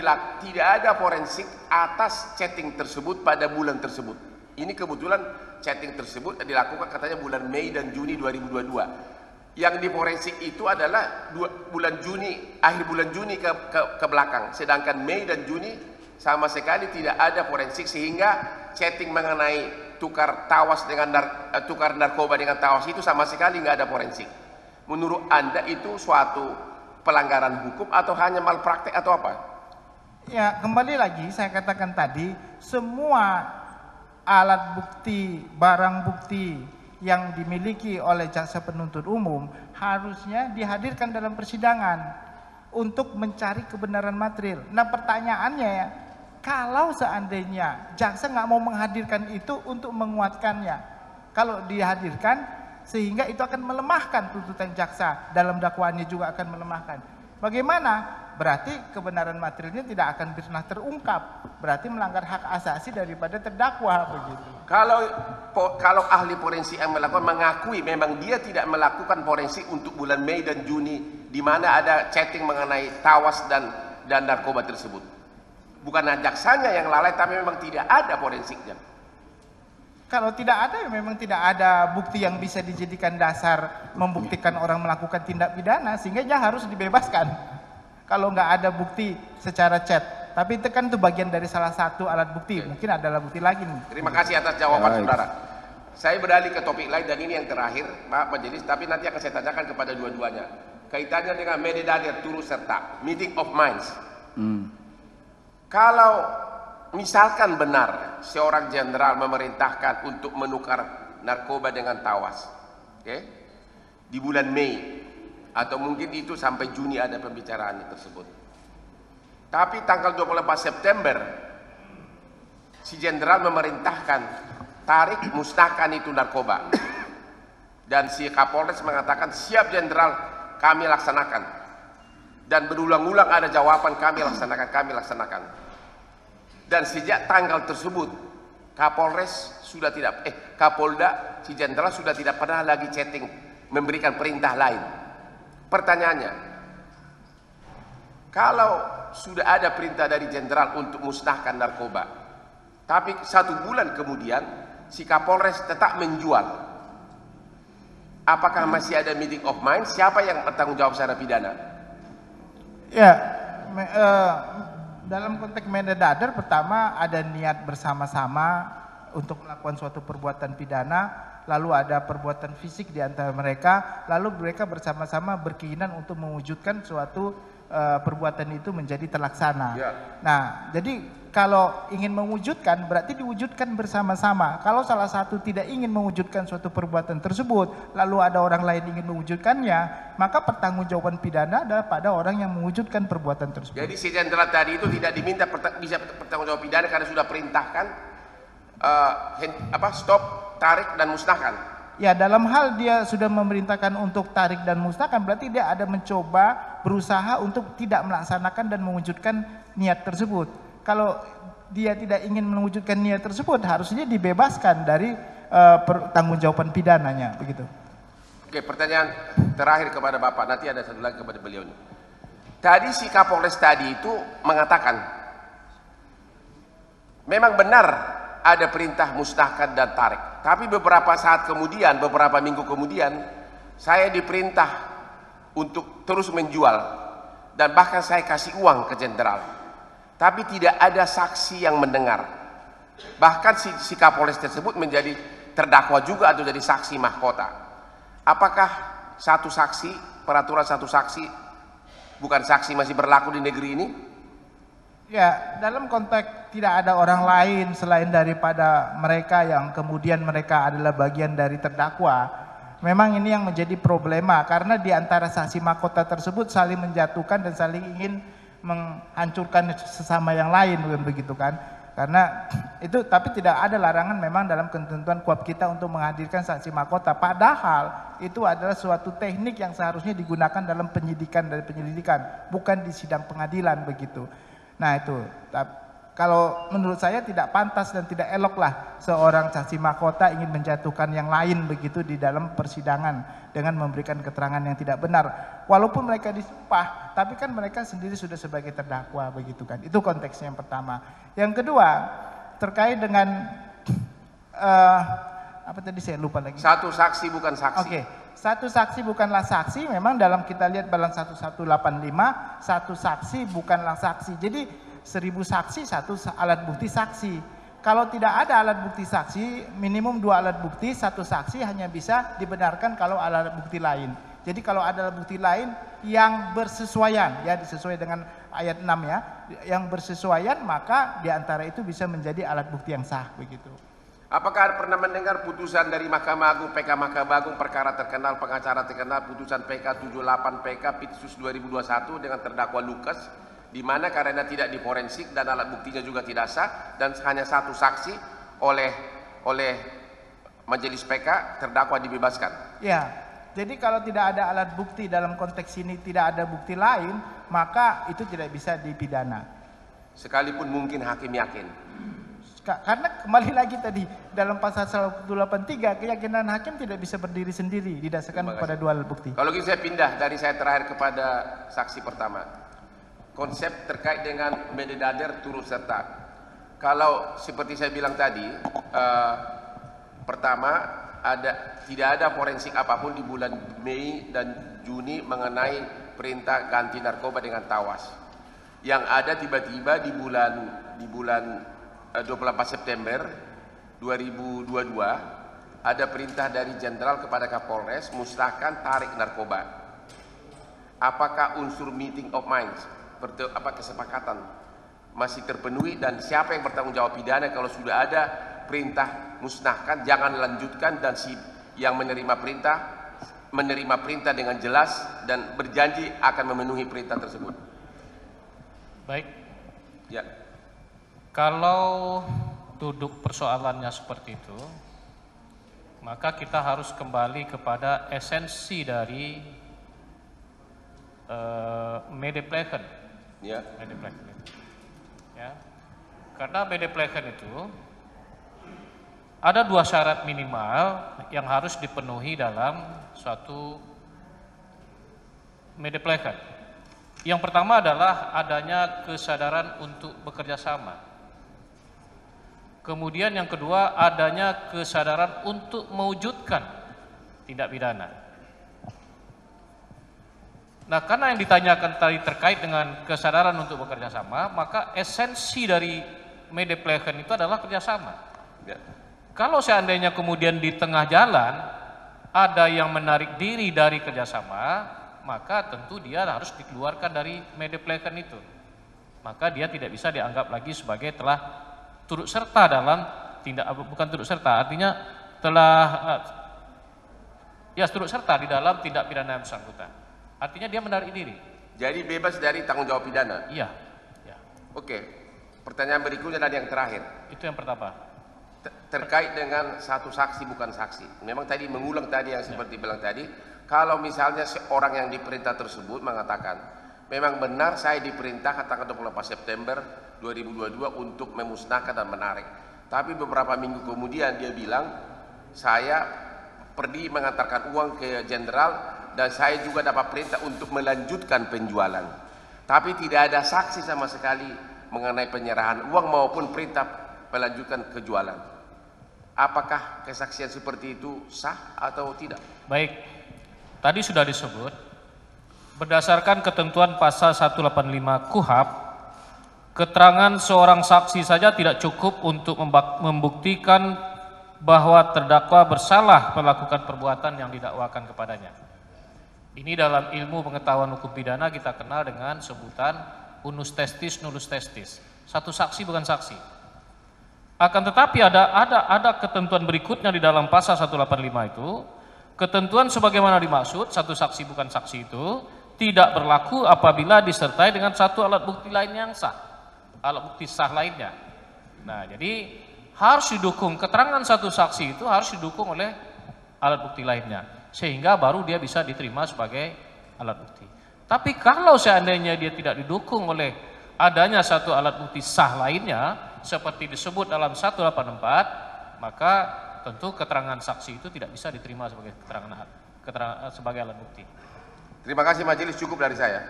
ada forensik atas chatting tersebut pada bulan tersebut. Ini kebetulan chatting tersebut dilakukan katanya bulan Mei dan Juni 2022. Yang diforensik itu adalah bulan Juni, akhir bulan Juni ke belakang. Sedangkan Mei dan Juni sama sekali tidak ada forensik, sehingga chatting mengenai tukar narkoba dengan tawas itu sama sekali nggak ada forensik. Menurut Anda itu suatu pelanggaran hukum atau hanya malpraktek atau apa? Ya, kembali lagi saya katakan tadi, semua alat bukti, barang bukti yang dimiliki oleh jaksa penuntut umum harusnya dihadirkan dalam persidangan untuk mencari kebenaran material. Nah, pertanyaannya ya, kalau seandainya jaksa nggak mau menghadirkan itu untuk menguatkannya, kalau dihadirkan sehingga itu akan melemahkan tuntutan jaksa, dalam dakwaannya juga akan melemahkan. Bagaimana? Berarti kebenaran materialnya tidak akan pernah terungkap. Berarti melanggar hak asasi daripada terdakwa begitu. Kalau ahli forensik yang melakukan mengakui memang dia tidak melakukan forensik untuk bulan Mei dan Juni, di mana ada chatting mengenai tawas dan narkoba tersebut. Bukan jaksanya yang lalai, tapi memang tidak ada forensiknya. Kalau tidak ada, ya memang tidak ada bukti yang bisa dijadikan dasar membuktikan orang melakukan tindak pidana, sehingga dia harus dibebaskan. Kalau nggak ada bukti secara chat, tapi itu kan bagian dari salah satu alat bukti. Mungkin ada alat bukti lagi nih. Terima kasih atas jawaban saudara. Saya beralih ke topik lain dan ini yang terakhir, Pak Majelis, tapi nanti akan saya tanyakan kepada dua-duanya. Kaitannya dengan Mededadir turut serta, meeting of minds. Kalau misalkan benar seorang jenderal memerintahkan untuk menukar narkoba dengan tawas, di bulan Mei, atau mungkin itu sampai Juni ada pembicaraan tersebut. Tapi tanggal 24 September, si jenderal memerintahkan tarik musnahkan itu narkoba. Dan si Kapolres mengatakan, siap jenderal, kami laksanakan. Dan berulang-ulang ada jawaban, kami laksanakan. Dan sejak tanggal tersebut, Kapolres sudah tidak, Kapolda, si jenderal sudah tidak pernah lagi chatting, memberikan perintah lain. Pertanyaannya, kalau sudah ada perintah dari jenderal untuk musnahkan narkoba, tapi 1 bulan kemudian si Kapolres tetap menjual, apakah masih ada meeting of mind? Siapa yang bertanggung jawab secara pidana? Ya, dalam konteks Mededadir, pertama ada niat bersama-sama untuk melakukan suatu perbuatan pidana, lalu ada perbuatan fisik di antara mereka, lalu mereka bersama-sama berkeinginan untuk mewujudkan suatu perbuatan itu menjadi terlaksana. Ya. Nah, jadi kalau ingin mewujudkan berarti diwujudkan bersama-sama. Kalau salah satu tidak ingin mewujudkan suatu perbuatan tersebut, lalu ada orang lain ingin mewujudkannya, maka pertanggungjawaban pidana adalah pada orang yang mewujudkan perbuatan tersebut. Jadi si jenderal tadi itu tidak diminta bisa bertanggung jawab pidana karena sudah perintahkan stop, tarik dan musnahkan. Ya, dalam hal dia sudah memerintahkan untuk tarik dan musnahkan, berarti dia ada mencoba berusaha untuk tidak melaksanakan dan mewujudkan niat tersebut. Kalau dia tidak ingin mewujudkan niat tersebut, harusnya dibebaskan dari pertanggungjawaban pidananya, begitu. Oke, pertanyaan terakhir kepada Bapak, nanti ada satu lagi kepada beliau. Tadi si Kapolres tadi itu mengatakan, memang benar ada perintah musnahkan dan tarik. Tapi beberapa saat kemudian, beberapa minggu kemudian, saya diperintah untuk terus menjual. Dan bahkan saya kasih uang ke jenderal. Tapi tidak ada saksi yang mendengar. Bahkan si Kapolres tersebut menjadi terdakwa juga atau jadi saksi mahkota. Apakah satu saksi, peraturan satu saksi, bukan saksi masih berlaku di negeri ini? Ya, dalam konteks tidak ada orang lain selain daripada mereka yang kemudian mereka adalah bagian dari terdakwa. Memang ini yang menjadi problema karena di antara saksi mahkota tersebut saling menjatuhkan dan saling ingin menghancurkan sesama yang lain, begitu kan? Karena itu, tapi tidak ada larangan memang dalam ketentuan KUHP kita untuk menghadirkan saksi mahkota. Padahal itu adalah suatu teknik yang seharusnya digunakan dalam penyidikan dan penyelidikan, bukan di sidang pengadilan, begitu. Nah itu, kalau menurut saya tidak pantas dan tidak elok lah seorang saksi mahkota ingin menjatuhkan yang lain begitu di dalam persidangan dengan memberikan keterangan yang tidak benar. Walaupun mereka disumpah, tapi kan mereka sendiri sudah sebagai terdakwa, begitu kan. Itu konteksnya yang pertama. Yang kedua, terkait dengan apa tadi saya lupa lagi. Satu saksi bukan saksi. Oke. Satu saksi bukanlah saksi, memang dalam kita lihat Balang 1185, satu saksi bukanlah saksi. Jadi 1000 saksi, satu alat bukti saksi. Kalau tidak ada alat bukti saksi, minimum 2 alat bukti, satu saksi hanya bisa dibenarkan kalau alat bukti lain. Jadi kalau ada alat bukti lain yang bersesuaian, ya disesuai dengan ayat 6 ya, yang bersesuaian maka diantara itu bisa menjadi alat bukti yang sah, begitu. Apakah pernah mendengar putusan dari Mahkamah Agung, PK Mahkamah Agung, perkara terkenal, pengacara terkenal, putusan PK 78 PK Pitsus 2021 dengan terdakwa Lukas, di mana karena tidak diforensik dan alat buktinya juga tidak sah dan hanya satu saksi oleh majelis PK, terdakwa dibebaskan? Ya, jadi kalau tidak ada alat bukti dalam konteks ini, tidak ada bukti lain, maka itu tidak bisa dipidana. Sekalipun mungkin hakim yakin. Karena kembali lagi tadi dalam pasal 183 keyakinan hakim tidak bisa berdiri sendiri didasarkan kepada 2 alat bukti. Kalau gitu saya pindah dari saya terakhir kepada saksi pertama. Konsep terkait dengan mededader turut serta. Kalau seperti saya bilang tadi, pertama tidak ada forensik apapun di bulan Mei dan Juni mengenai perintah ganti narkoba dengan tawas. Yang ada tiba-tiba di bulan 24 September 2022 ada perintah dari jenderal kepada Kapolres musnahkan tarik narkoba. Apakah unsur meeting of minds, kesepakatan masih terpenuhi dan siapa yang bertanggung jawab pidana kalau sudah ada perintah musnahkan, jangan lanjutkan, dan si yang menerima perintah dengan jelas dan berjanji akan memenuhi perintah tersebut. Baik. Ya. Kalau duduk persoalannya seperti itu, maka kita harus kembali kepada esensi dari Medeplegen. Ya. Medeplegen itu. Ya. Karena Medeplegen itu ada 2 syarat minimal yang harus dipenuhi dalam suatu Medeplegen. Yang pertama adalah adanya kesadaran untuk bekerja sama. Kemudian yang kedua adanya kesadaran untuk mewujudkan tindak pidana. Nah, karena yang ditanyakan tadi terkait dengan kesadaran untuk bekerja sama, maka esensi dari Medeplegen itu adalah kerjasama. Ya. Kalau seandainya kemudian di tengah jalan ada yang menarik diri dari kerjasama, maka tentu dia harus dikeluarkan dari Medeplegen itu. Maka dia tidak bisa dianggap lagi sebagai telah turut serta dalam bukan turut serta, artinya telah turut serta di dalam tindak pidana yang bersangkutan. Artinya dia menarik diri. Jadi bebas dari tanggung jawab pidana. Iya. Ya. Oke. Pertanyaan berikutnya dan yang terakhir. Itu yang pertama. terkait dengan satu saksi bukan saksi. Memang tadi mengulang tadi yang seperti bilang tadi, kalau misalnya seorang yang diperintah tersebut mengatakan, memang benar saya diperintah tanggal 28 September 2022 untuk memusnahkan dan menarik. Tapi beberapa minggu kemudian dia bilang, saya pergi mengantarkan uang ke jenderal dan saya juga dapat perintah untuk melanjutkan penjualan. Tapi tidak ada saksi sama sekali mengenai penyerahan uang maupun perintah melanjutkan kejualan. Apakah kesaksian seperti itu sah atau tidak? Baik, tadi sudah disebut, berdasarkan ketentuan pasal 185 KUHP, keterangan seorang saksi saja tidak cukup untuk membuktikan bahwa terdakwa bersalah melakukan perbuatan yang didakwakan kepadanya. Ini dalam ilmu pengetahuan hukum pidana kita kenal dengan sebutan unus testis nullus testis. Satu saksi bukan saksi. Akan tetapi ada ketentuan berikutnya di dalam pasal 185 itu, ketentuan sebagaimana dimaksud satu saksi bukan saksi itu tidak berlaku apabila disertai dengan satu alat bukti lain yang sah, alat bukti sah lainnya. Nah, jadi harus didukung, keterangan satu saksi itu harus didukung oleh alat bukti lainnya, sehingga baru dia bisa diterima sebagai alat bukti. Tapi kalau seandainya dia tidak didukung oleh adanya satu alat bukti sah lainnya, seperti disebut dalam 184, maka tentu keterangan saksi itu tidak bisa diterima sebagai keterangan sebagai alat bukti. Terima kasih majelis, cukup dari saya.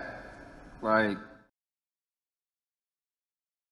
Baik.